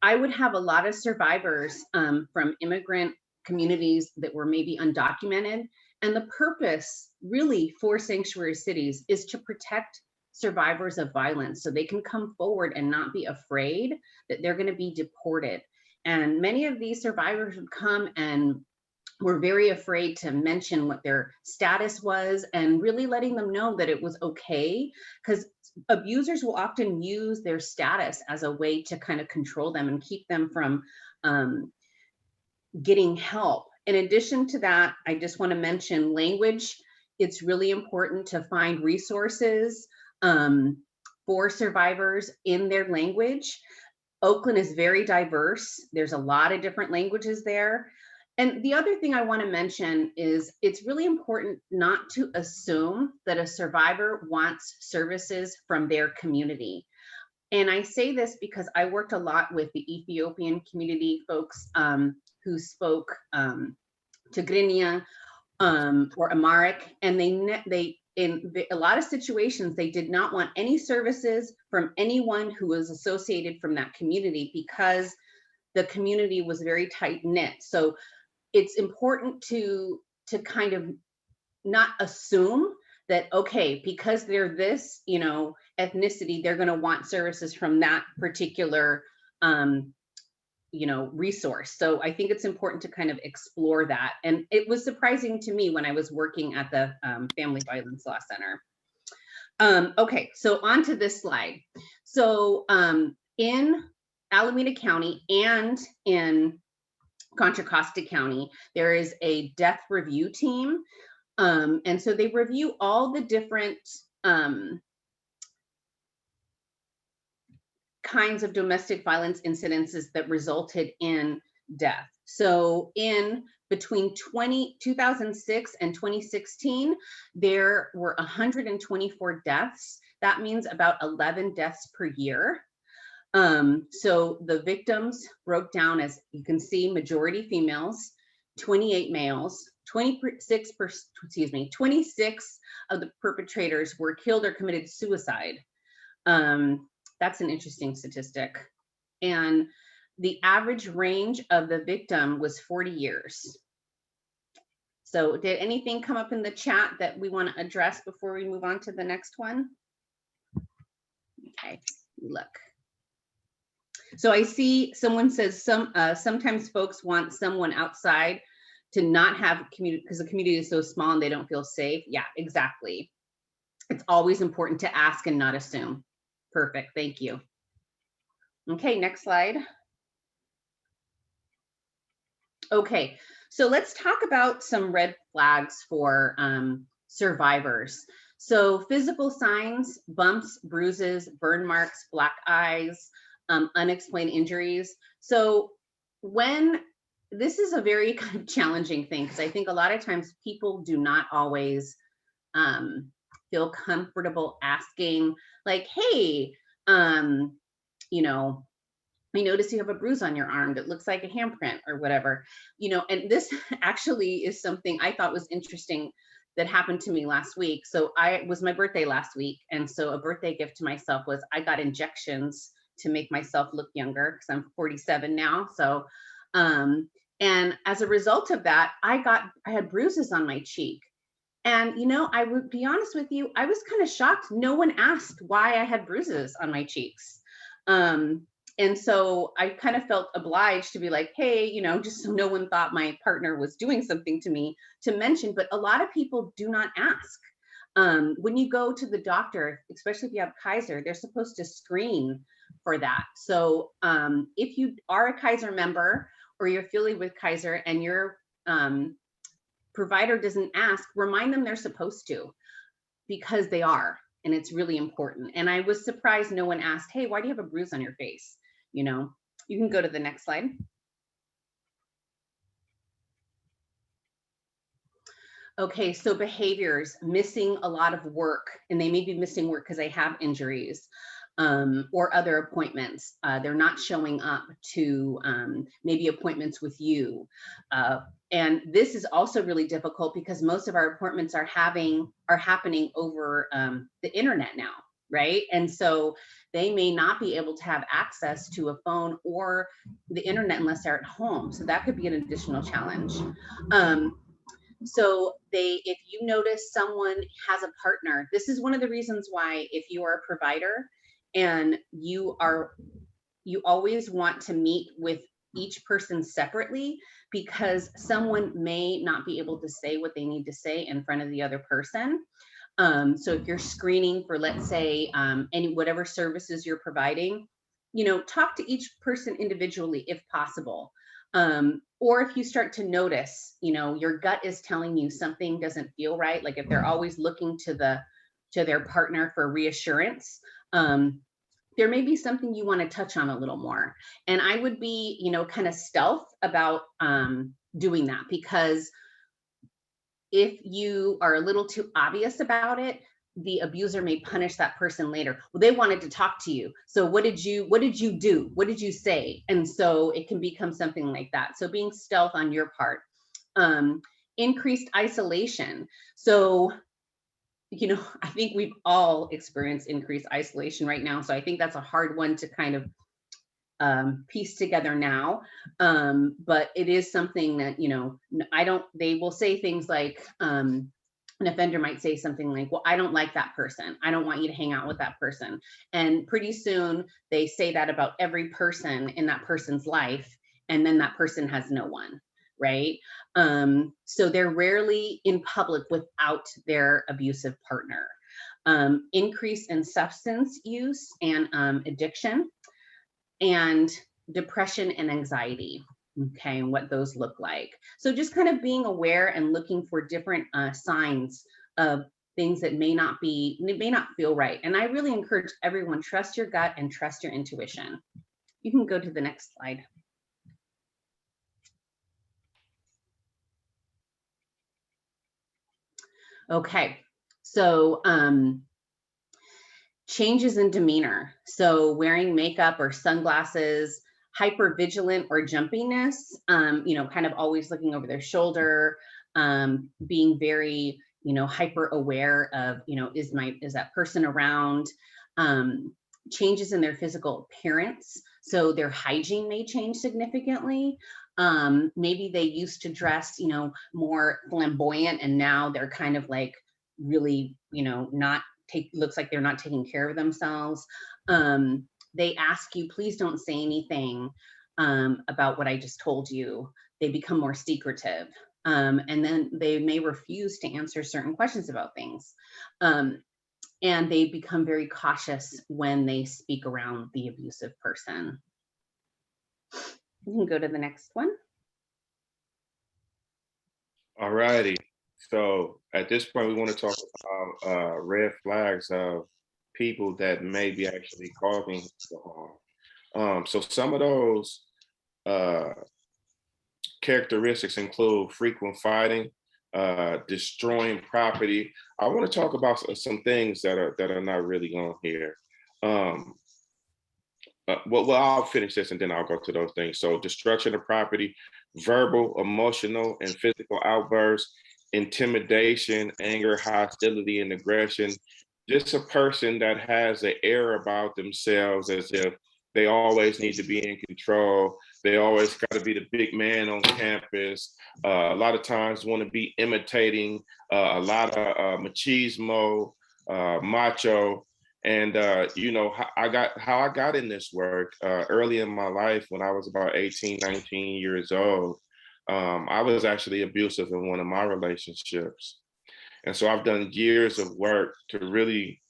I would have a lot of survivors from immigrant communities that were maybe undocumented. And the purpose really for sanctuary cities is to protect survivors of violence so they can come forward and not be afraid that they're going to be deported. And many of these survivors would come and were very afraid to mention what their status was, and really letting them know that it was okay, because abusers will often use their status as a way to kind of control them and keep them from getting help. In addition to that, I just want to mention language. It's really important to find resources for survivors in their language. Oakland is very diverse. There's a lot of different languages there. And the other thing I want to mention is it's really important not to assume that a survivor wants services from their community. And I say this because I worked a lot with the Ethiopian community folks who spoke Tigrinya or Amharic, and they in a lot of situations, they did not want any services from anyone who was associated from that community because the community was very tight knit. So it's important to kind of not assume that, okay, because they're this, you know, ethnicity, they're going to want services from that particular, you know, resource. So I think it's important to kind of explore that. And it was surprising to me when I was working at the Family Violence Law Center. Okay, so on to this slide. So in Alameda County and in Contra Costa County, there is a death review team. And so they review all the different kinds of domestic violence incidences that resulted in death. So in between 2006 and 2016, there were 124 deaths. That means about 11 deaths per year. So the victims broke down, as you can see, majority females, 28 males, 26 of the perpetrators were killed or committed suicide. That's an interesting statistic. And the average range of the victim was 40 years. So did anything come up in the chat that we want to address before we move on to the next one? Okay, look. So I see someone says sometimes folks want someone outside to not have community because the community is so small and they don't feel safe. Yeah, exactly. It's always important to ask and not assume. Perfect, thank you. Okay, next slide. Okay, So let's talk about some red flags for survivors. So physical signs: bumps, bruises, burn marks, black eyes, unexplained injuries. So when this is a very kind of challenging thing, because I think a lot of times people do not always feel comfortable asking, like, hey, you know, I notice you have a bruise on your arm that looks like a handprint or whatever, and this actually is something I thought was interesting that happened to me last week. So it was my birthday last week. And so a birthday gift to myself was I got injections to make myself look younger, because I'm 47 now. So, and as a result of that, I had bruises on my cheek. And, I would be honest with you, I was kind of shocked. No one asked why I had bruises on my cheeks. And so I kind of felt obliged to be like, hey, just so no one thought my partner was doing something to me, to mention. But a lot of people do not ask. When you go to the doctor, especially if you have Kaiser, they're supposed to screen for that. So if you are a Kaiser member or you're affiliated with Kaiser and your provider doesn't ask, remind them they're supposed to, because they are. And it's really important. And I was surprised no one asked, hey, why do you have a bruise on your face? You can go to the next slide. Okay, so behaviors: missing a lot of work, and they may be missing work because they have injuries or other appointments. They're not showing up to maybe appointments with you. And this is also really difficult because most of our appointments are happening over the internet now, right? And so they may not be able to have access to a phone or the internet unless they're at home. So that could be an additional challenge. So if you notice someone has a partner, this is one of the reasons why, if you are a provider and you always want to meet with each person separately, because someone may not be able to say what they need to say in front of the other person. So if you're screening for, let's say, whatever services you're providing, talk to each person individually if possible. Or if you start to notice, your gut is telling you something doesn't feel right, like if they're always looking to their partner for reassurance, there may be something you want to touch on a little more. And I would be, kind of stealth about doing that, because if you are a little too obvious about it, the abuser may punish that person later. Well, they wanted to talk to you. So what did you do? What did you say? And so it can become something like that. So being stealth on your part. Increased isolation. So, I think we've all experienced increased isolation right now. So I think that's a hard one to kind of piece together now. But it is something that, they will say things like, an offender might say something like, well, I don't like that person. I don't want you to hang out with that person. And pretty soon they say that about every person in that person's life. And then that person has no one, right? So they're rarely in public without their abusive partner. Increase in substance use and addiction, and depression and anxiety. Okay, and what those look like. So just kind of being aware and looking for different signs of things that may not feel right. And I really encourage everyone, trust your gut and trust your intuition. You can go to the next slide. Okay, so changes in demeanor. So wearing makeup or sunglasses, hypervigilant or jumpiness, kind of always looking over their shoulder, being very, hyper aware of, is that person around, changes in their physical appearance. So their hygiene may change significantly. Maybe they used to dress, more flamboyant, and now they're kind of like really, looks like they're not taking care of themselves. They ask you, please don't say anything about what I just told you. They become more secretive. And then they may refuse to answer certain questions about things. And they become very cautious when they speak around the abusive person. You can go to the next one. All righty. So at this point, we want to talk about red flags of people that may be actually causing the harm. So some of those uh, characteristics include frequent fighting, destroying property. I want to talk about some things that are not really on here. Um, well, I'll finish this and then I'll go to those things. So, destruction of property, verbal, emotional, and physical outbursts, intimidation, anger, hostility, and aggression. Just a person that has an air about themselves as if they always need to be in control. They always got to be the big man on campus. A lot of times want to be imitating a lot of machismo, macho. And how I got in this work early in my life when I was about 18, 19 years old. I was actually abusive in one of my relationships. And so I've done years of work to really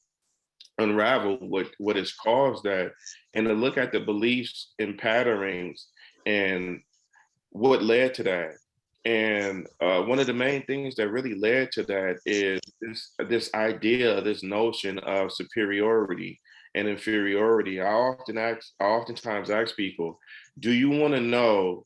unravel what has caused that and to look at the beliefs and patterns and what led to that. And one of the main things that really led to that is this idea, this notion of superiority and inferiority. I oftentimes ask people, do you want to know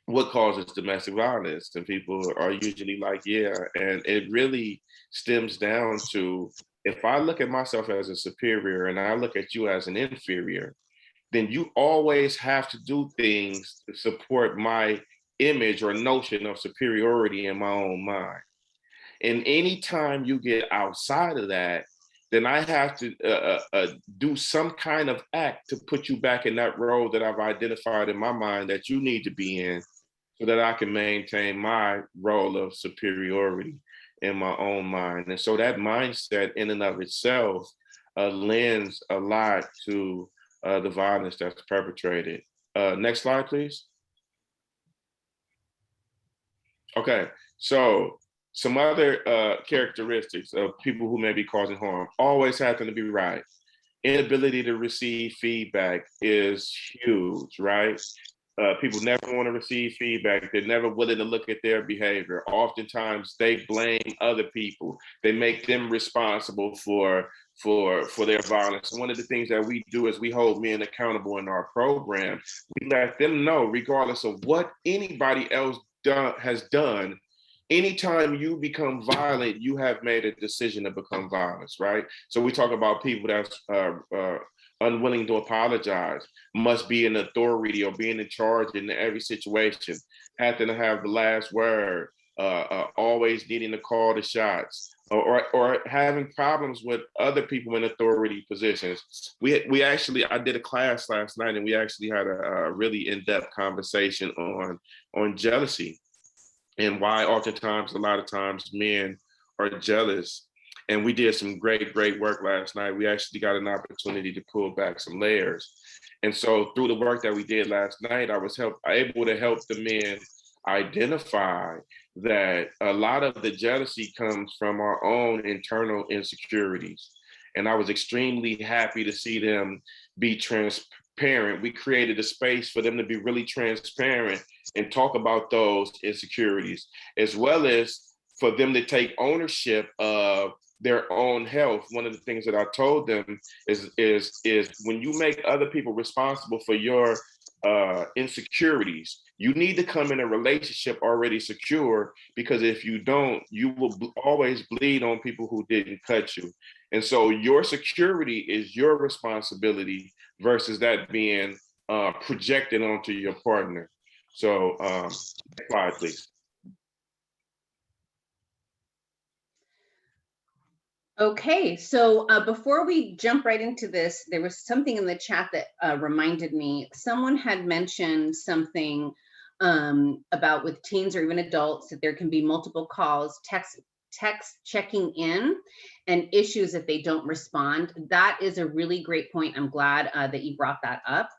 what causes domestic violence? And people are usually like, yeah. And it really stems down to, if I look at myself as a superior and I look at you as an inferior, then you always have to do things to support my image or notion of superiority in my own mind. And anytime you get outside of that, then I have to do some kind of act to put you back in that role that I've identified in my mind that you need to be in, so that I can maintain my role of superiority in my own mind. And so that mindset in and of itself lends a lot to the violence that's perpetrated. Next slide, please. Okay, so some other characteristics of people who may be causing harm: always having to be right. Inability to receive feedback is huge, right? People never want to receive feedback. They're never willing to look at their behavior. Oftentimes they blame other people. They make them responsible for their violence. One of the things that we do is we hold men accountable in our program. We let them know, regardless of what anybody else has done, anytime you become violent, you have made a decision to become violent, right? So we talk about people that's unwilling to apologize, must be in authority or being in charge in every situation, having to have the last word, always needing to call the shots, or having problems with other people in authority positions. I did a class last night, and we actually had a really in-depth conversation on jealousy and why oftentimes, a lot of times, men are jealous. And we did some great work last night. We actually got an opportunity to pull back some layers. And so through the work that we did last night, I was able to help the men identify that a lot of the jealousy comes from our own internal insecurities. And I was extremely happy to see them be transparent. We created a space for them to be really transparent and talk about those insecurities, as well as for them to take ownership of their own health. One of the things that I told them is when you make other people responsible for your insecurities, you need to come in a relationship already secure, because if you don't, you will always bleed on people who didn't cut you. And so your security is your responsibility versus that being projected onto your partner. So next slide, please. Okay, so before we jump right into this, there was something in the chat that reminded me. Someone had mentioned something about with teens or even adults that there can be multiple calls, text checking in, and issues if they don't respond. That is a really great point. I'm glad that you brought that up.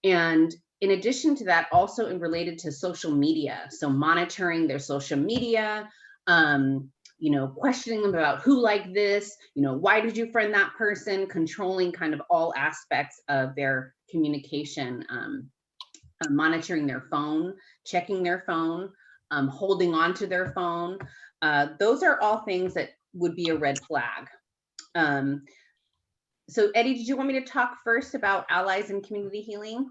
And in addition to that, also in related to social media, so monitoring their social media, questioning them about who liked this, why did you friend that person, controlling kind of all aspects of their communication, monitoring their phone, checking their phone, holding on to their phone. Those are all things that would be a red flag. So Eddie, did you want me to talk first about allies and community healing?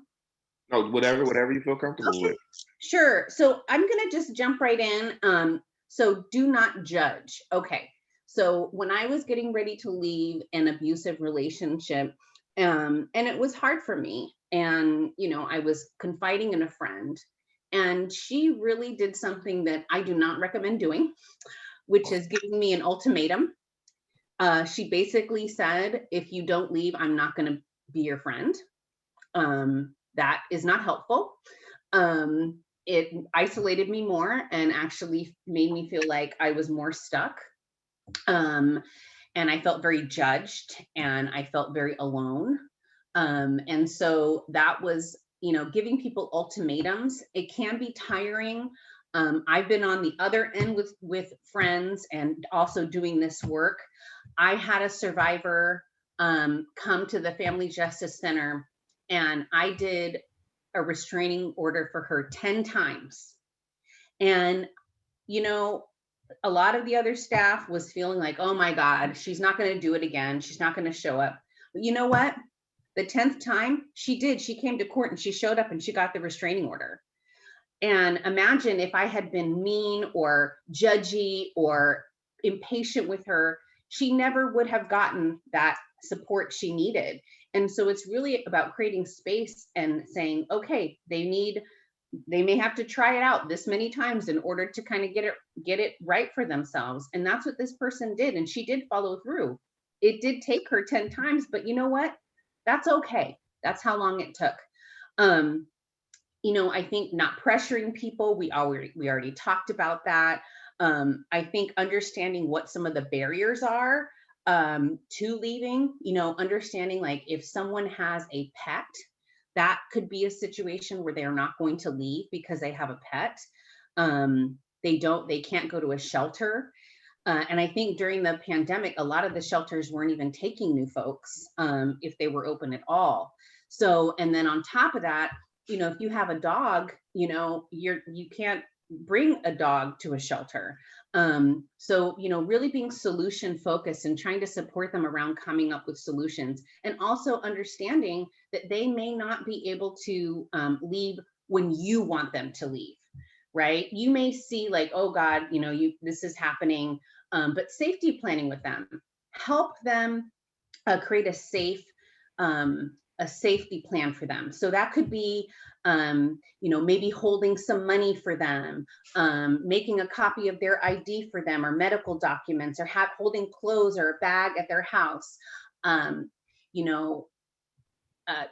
No, whatever you feel comfortable with. Sure. So I'm going to just jump right in. So do not judge. Okay. So when I was getting ready to leave an abusive relationship, and it was hard for me, and, you know, I was confiding in a friend, and she really did something that I do not recommend doing, which is giving me an ultimatum. She basically said, if you don't leave, I'm not going to be your friend. That is not helpful. It isolated me more and actually made me feel like I was more stuck. And I felt very judged and I felt very alone. And so that was, you know, giving people ultimatums. It can be tiring. I've been on the other end with friends and also doing this work. I had a survivor come to the Family Justice Center, and I did a restraining order for her 10 times. And, you know, a lot of the other staff was feeling like, oh my God, she's not going to do it again. She's not going to show up. But you know what? The 10th time she did, she came to court and she showed up and she got the restraining order. And imagine if I had been mean or judgy or impatient with her, she never would have gotten that support she needed. And so it's really about creating space and saying, okay, they may have to try it out this many times in order to kind of get it right for themselves. And that's what this person did. And she did follow through. It did take her 10 times, but you know what? That's okay. That's how long it took. You know, I think not pressuring people, we already talked about that. I think understanding what some of the barriers are to leaving, you know, understanding like if someone has a pet, that could be a situation where they're not going to leave because they have a pet. They can't go to a shelter. And I think during the pandemic, a lot of the shelters weren't even taking new folks if they were open at all. So, and then on top of that, you know, if you have a dog, you know, you can't bring a dog to a shelter. So, you know, really being solution focused and trying to support them around coming up with solutions, and also understanding that they may not be able to leave when you want them to leave, right? You may see like, oh God, you know, this is happening, but safety planning with them, help them create a safety plan for them. So that could be, you know, maybe holding some money for them, making a copy of their ID for them or medical documents, or holding clothes or a bag at their house. You know,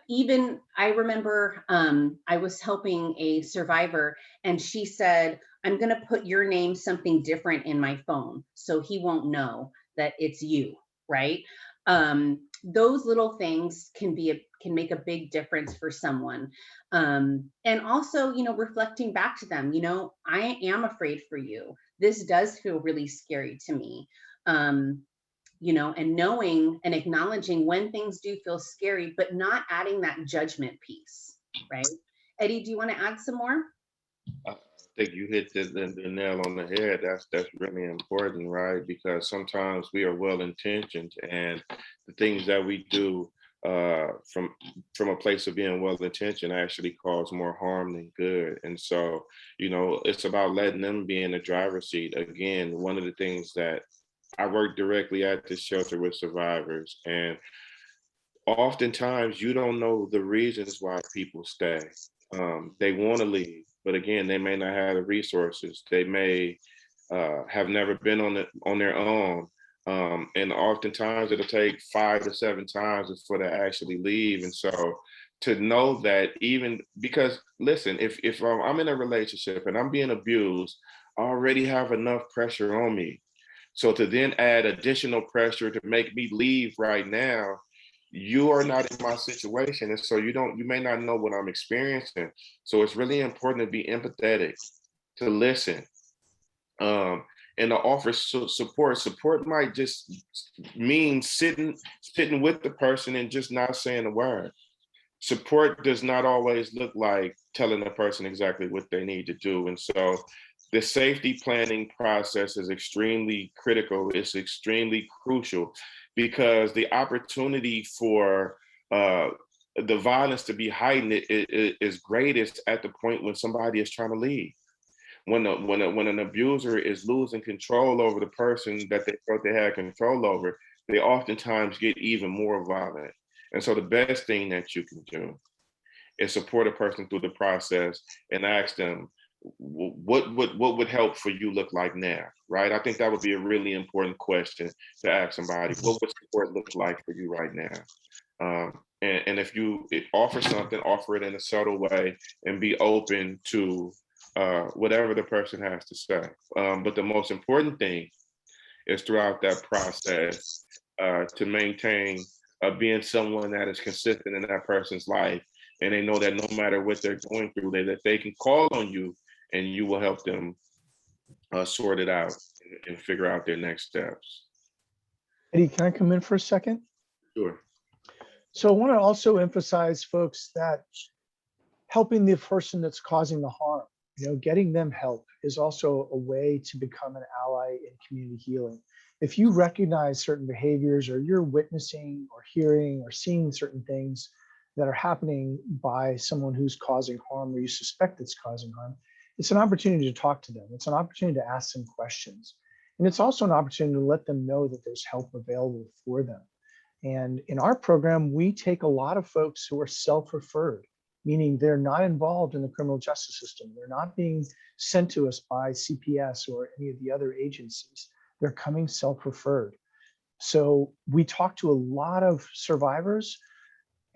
even I remember I was helping a survivor and she said, I'm going to put your name something different in my phone so he won't know that it's you, right? Those little things can make a big difference for someone. And also, you know, reflecting back to them, you know, I am afraid for you. This does feel really scary to me. You know, and knowing and acknowledging when things do feel scary, but not adding that judgment piece, right? Eddie, do you want to add some more? I think you hit the nail on the head. That's really important, right? Because sometimes we are well-intentioned, and the things that we do from a place of being well-intentioned actually cause more harm than good. And so, you know, it's about letting them be in the driver's seat. Again, one of the things that I work directly at this shelter with survivors, and oftentimes you don't know the reasons why people stay. They want to leave, but again, they may not have the resources. They may have never been on their own. And oftentimes it'll take 5 to 7 times before they actually leave. And so to know that, even because, listen, if I'm in a relationship and I'm being abused, I already have enough pressure on me. So to then add additional pressure to make me leave right now, you are not in my situation. And so you may not know what I'm experiencing. So it's really important to be empathetic, to listen, and to offer support. Support might just mean sitting with the person and just not saying a word. Support does not always look like telling the person exactly what they need to do. And so The safety planning process is extremely critical. It's extremely crucial because the opportunity for the violence to be heightened is greatest at the point when somebody is trying to leave. When an abuser is losing control over the person that they thought they had control over, they oftentimes get even more violent. And so the best thing that you can do is support a person through the process and ask them, what would help for you look like now, right? I think that would be a really important question to ask somebody. What would support look like for you right now? And if you offer something, offer it in a subtle way and be open to whatever the person has to say. But the most important thing is throughout that process to maintain being someone that is consistent in that person's life. And they know that no matter what they're going through, that they can call on you and you will help them sort it out and figure out their next steps. Eddie, can I come in for a second? Sure. So I want to also emphasize, folks, that helping the person that's causing the harm, getting them help is also a way to become an ally in community healing. If you recognize certain behaviors or you're witnessing or hearing or seeing certain things that are happening by someone who's causing harm or you suspect it's causing harm, it's an opportunity to talk to them. It's an opportunity to ask them questions. And it's also an opportunity to let them know that there's help available for them. And in our program, we take a lot of folks who are self-referred, meaning they're not involved in the criminal justice system. They're not being sent to us by CPS or any of the other agencies. They're coming self-referred. So we talk to a lot of survivors,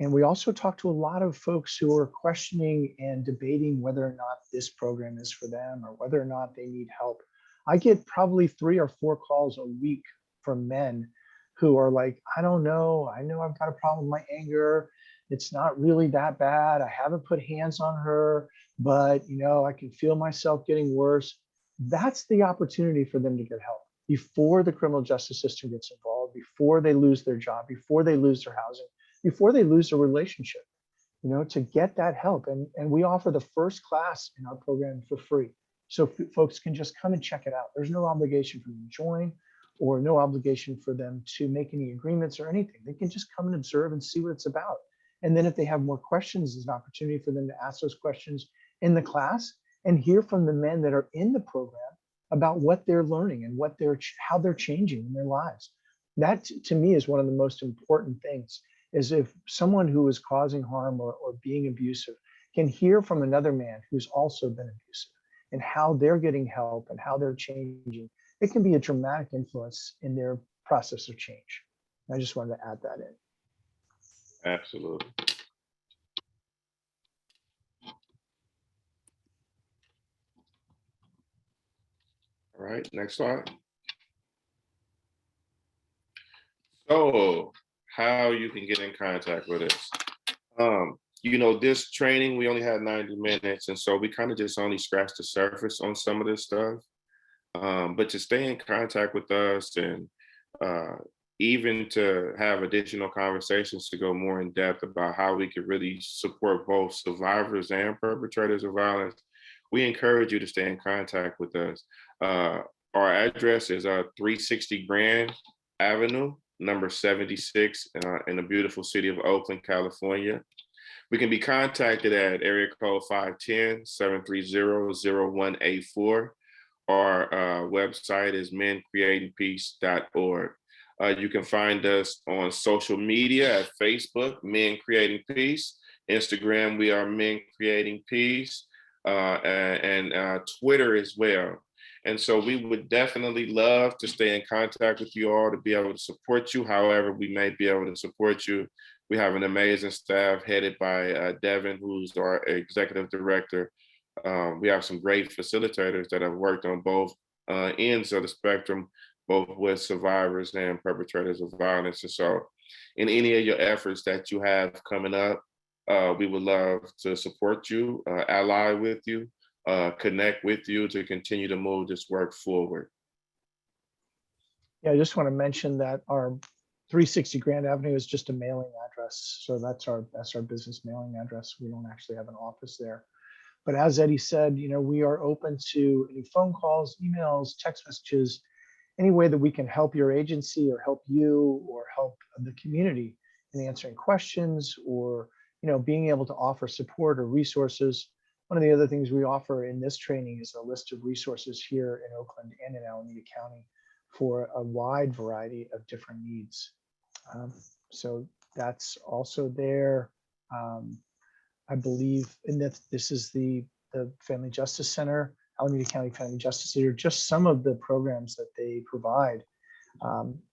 and we also talk to a lot of folks who are questioning and debating whether or not this program is for them or whether or not they need help. I get probably 3 or 4 calls a week from men who are like, I don't know. I know I've got a problem with my anger. It's not really that bad. I haven't put hands on her, but I can feel myself getting worse. That's the opportunity for them to get help before the criminal justice system gets involved, before they lose their job, before they lose their housing, before they lose a relationship, to get that help. And we offer the first class in our program for free. So folks can just come and check it out. There's no obligation for them to join or no obligation for them to make any agreements or anything. They can just come and observe and see what it's about. And then if they have more questions, there's an opportunity for them to ask those questions in the class and hear from the men that are in the program about what they're learning and how they're changing in their lives. That to me is one of the most important things, is if someone who is causing harm or being abusive can hear from another man who's also been abusive and how they're getting help and how they're changing, it can be a dramatic influence in their process of change. I just wanted to add that in. Absolutely. All right, next slide. So how you can get in contact with us. This training, we only had 90 minutes. And so we kind of just only scratched the surface on some of this stuff. But to stay in contact with us and even to have additional conversations to go more in depth about how we could really support both survivors and perpetrators of violence, we encourage you to stay in contact with us. Our address is 360 Grand Avenue, number 76 in the beautiful city of Oakland, California. We can be contacted at area code 510-730-0184. Our website is mencreatingpeace.org. You can find us on social media at Facebook, Men Creating Peace. Instagram, we are Men Creating Peace, and Twitter as well. And so we would definitely love to stay in contact with you all to be able to support you however we may be able to support you. We have an amazing staff headed by Devin, who's our executive director. We have some great facilitators that have worked on both ends of the spectrum, both with survivors and perpetrators of violence. And so in any of your efforts that you have coming up, we would love to support you, ally with you, connect with you to continue to move this work forward. Yeah, I just want to mention that our 360 Grand Avenue is just a mailing address. So that's our business mailing address. We don't actually have an office there. But as Eddie said, we are open to any phone calls, emails, text messages, any way that we can help your agency or help you or help the community in answering questions or, being able to offer support or resources. One of the other things we offer in this training is a list of resources here in Oakland and in Alameda County for a wide variety of different needs. So that's also there. I believe, and that this is the Family Justice Center, Alameda County Family Justice Center, just some of the programs that they provide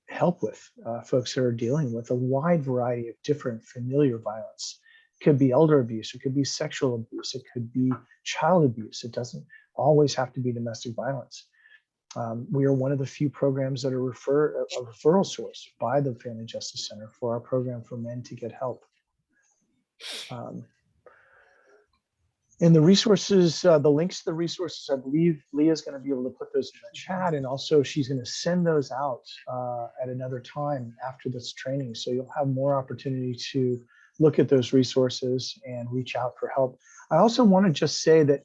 help with folks that are dealing with a wide variety of different familiar violence. It could be elder abuse, it could be sexual abuse, it could be child abuse. It doesn't always have to be domestic violence. We are one of the few programs that are a referral source by the Family Justice Center for our program for men to get help. And the resources, the links to the resources, I believe Leah's going to be able to put those in the chat, and also she's going to send those out at another time after this training. So you'll have more opportunity to look at those resources and reach out for help. I also want to just say that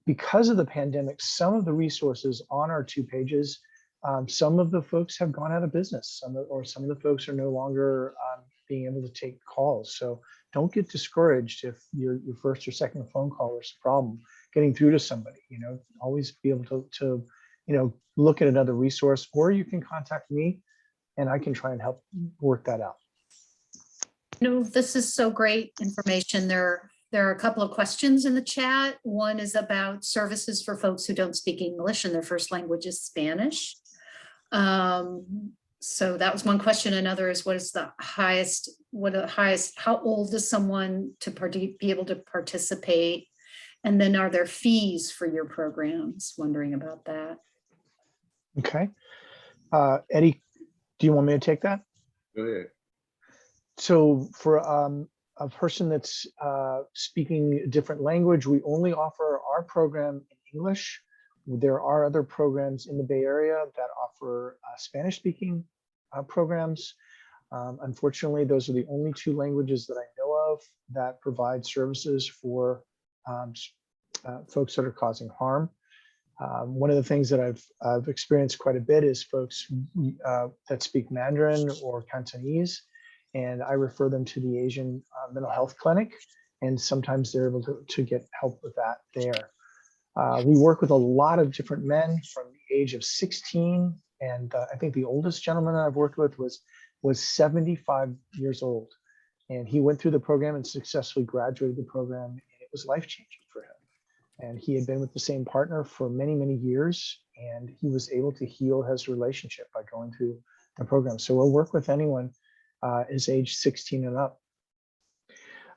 because of the pandemic, some of the resources on our 2 pages, some of the folks have gone out of business, some of the folks are no longer being able to take calls. So don't get discouraged if your first or second phone call is a problem getting through to somebody. Always be able to look at another resource, or you can contact me and I can try and help work that out. This is so great information. There are a couple of questions in the chat. One is about services for folks who don't speak English and their first language is Spanish. So that was one question. Another is how old is someone to be able to participate? And then are there fees for your programs? Wondering about that. Okay. Eddie, do you want me to take that? Go ahead. So for a person that's speaking a different language, we only offer our program in English. There are other programs in the Bay Area that offer Spanish-speaking programs. Unfortunately, those are the only 2 languages that I know of that provide services for folks that are causing harm. One of the things that I've experienced quite a bit is folks that speak Mandarin or Cantonese, and I refer them to the Asian mental health clinic, and sometimes they're able to get help with that there. We work with a lot of different men from the age of 16, and I think the oldest gentleman that I've worked with was 75 years old, and he went through the program and successfully graduated the program, and it was life-changing for him. And he had been with the same partner for many, many years, and he was able to heal his relationship by going through the program. So we'll work with anyone is age 16 and up.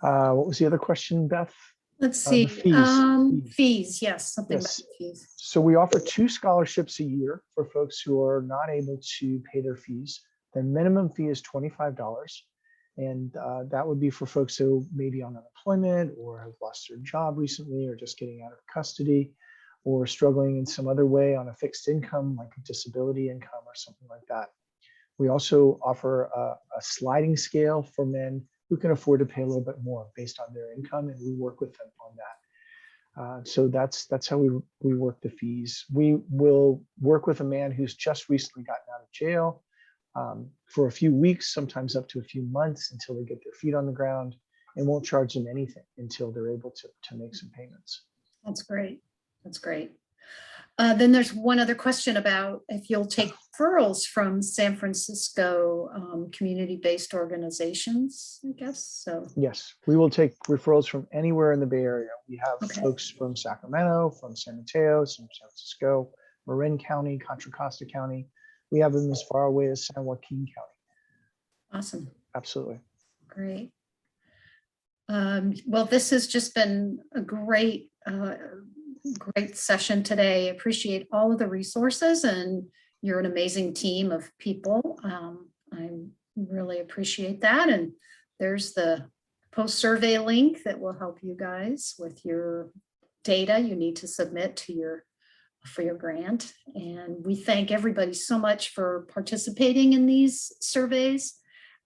What was the other question, Beth? Let's see. Fees. Yes, something Yes. about fees. So we offer 2 scholarships a year for folks who are not able to pay their fees. The minimum fee is $25. And that would be for folks who may be on unemployment or have lost their job recently or just getting out of custody or struggling in some other way on a fixed income, like a disability income or something like that. We also offer a sliding scale for men who can afford to pay a little bit more based on their income, and we work with them on that. So that's how we work the fees. We will work with a man who's just recently gotten out of jail for a few weeks, sometimes up to a few months until they get their feet on the ground, and won't charge them anything until they're able to make some payments. That's great. That's great. Then there's one other question about if you'll take referrals from San Francisco community-based organizations, I guess. So yes, we will take referrals from anywhere in the Bay Area. We have Okay. folks from Sacramento, from San Mateo, from San Francisco, Marin County, Contra Costa County. We have them as far away as San Joaquin County. Awesome. Absolutely. Great. Well, this has just been a great session today. Appreciate all of the resources, and you're an amazing team of people. I really appreciate that. And there's the post-survey link that will help you guys with your data you need to submit to for your grant. And we thank everybody so much for participating in these surveys.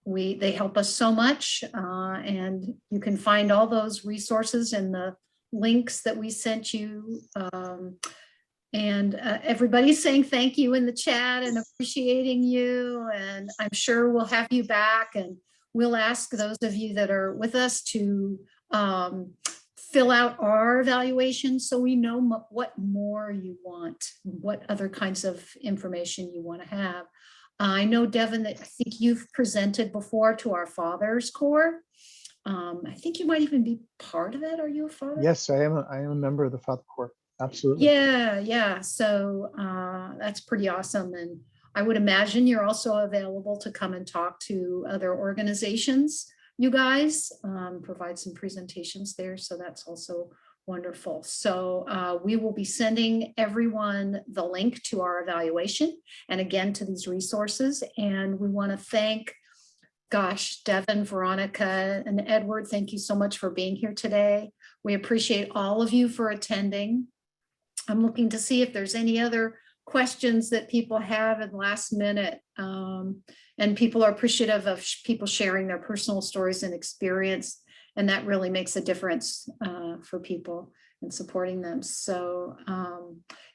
They help us so much, and you can find all those resources in the links that we sent you. And everybody's saying thank you in the chat and appreciating you. And I'm sure we'll have you back, and we'll ask those of you that are with us to fill out our evaluation so we know what more you want, what other kinds of information you want to have. I know, Devin, that I think you've presented before to our Fathers Corps. I think you might even be part of it. Are you a father? Yes, I am a member of the Father Corps. Absolutely. Yeah. So that's pretty awesome. And I would imagine you're also available to come and talk to other organizations, you guys, provide some presentations there. So that's also wonderful. So we will be sending everyone the link to our evaluation and again to these resources. And we want to thank, gosh, Devin, Veronica, and Edward, thank you so much for being here today. We appreciate all of you for attending. I'm looking to see if there's any other questions that people have in last minute. And people are appreciative of people sharing their personal stories and experience. And that really makes a difference for people and supporting them. So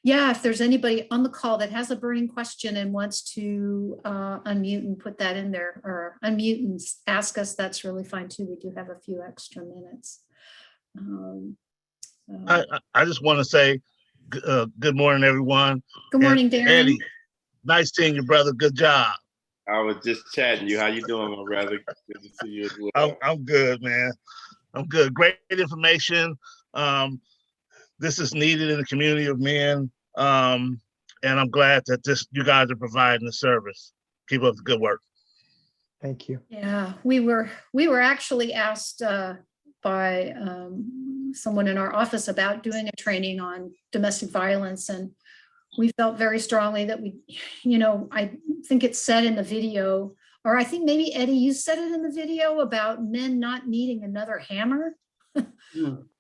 yeah, if there's anybody on the call that has a burning question and wants to unmute and put that in there, or unmute and ask us, that's really fine too. We do have a few extra minutes. I just want to say good morning, everyone. Good morning, Darren. Eddie, nice seeing you, brother. Good job. I was just chatting you. How you doing, my brother? Good to see you as well. I'm good, man. I'm good. Great information. This is needed in the community of men. And I'm glad that you guys are providing the service. Keep up the good work. Thank you. Yeah, we were actually asked by someone in our office about doing a training on domestic violence, and we felt very strongly that I think it's said in the video, or I think maybe Eddie, you said it in the video about men not needing another hammer.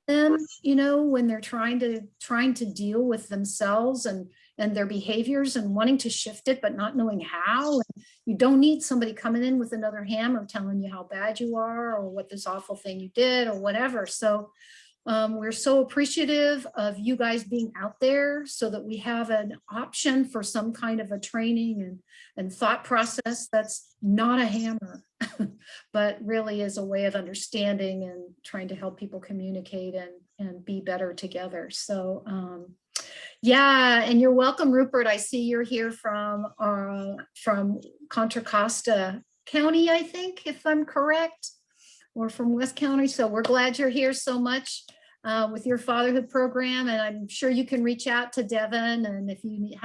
And when they're trying to deal with themselves and their behaviors and wanting to shift it, but not knowing how. And you don't need somebody coming in with another hammer telling you how bad you are or what this awful thing you did or whatever. So we're so appreciative of you guys being out there so that we have an option for some kind of a training and thought process that's not a hammer, but really is a way of understanding and trying to help people communicate and be better together. So yeah, and you're welcome, Rupert. I see you're here from Contra Costa County, I think, if I'm correct, or from West County. So we're glad you're here so much with your fatherhood program. And I'm sure you can reach out to Devin. And if you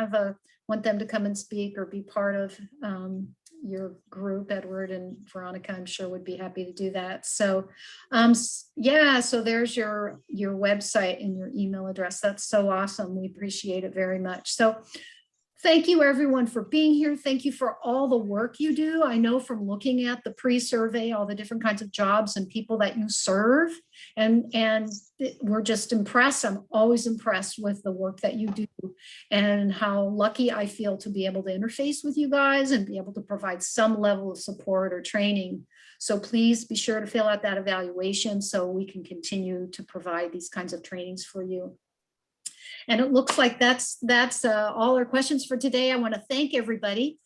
want them to come and speak or be part of your group, Edward and Veronica, I'm sure would be happy to do that. So yeah, so there's your website and your email address. That's so awesome. We appreciate it very much. So thank you everyone for being here. Thank you for all the work you do. I know from looking at the pre-survey, all the different kinds of jobs and people that you serve, and we're just impressed. I'm always impressed with the work that you do and how lucky I feel to be able to interface with you guys and be able to provide some level of support or training. So please be sure to fill out that evaluation so we can continue to provide these kinds of trainings for you. And it looks like that's all our questions for today. I want to thank everybody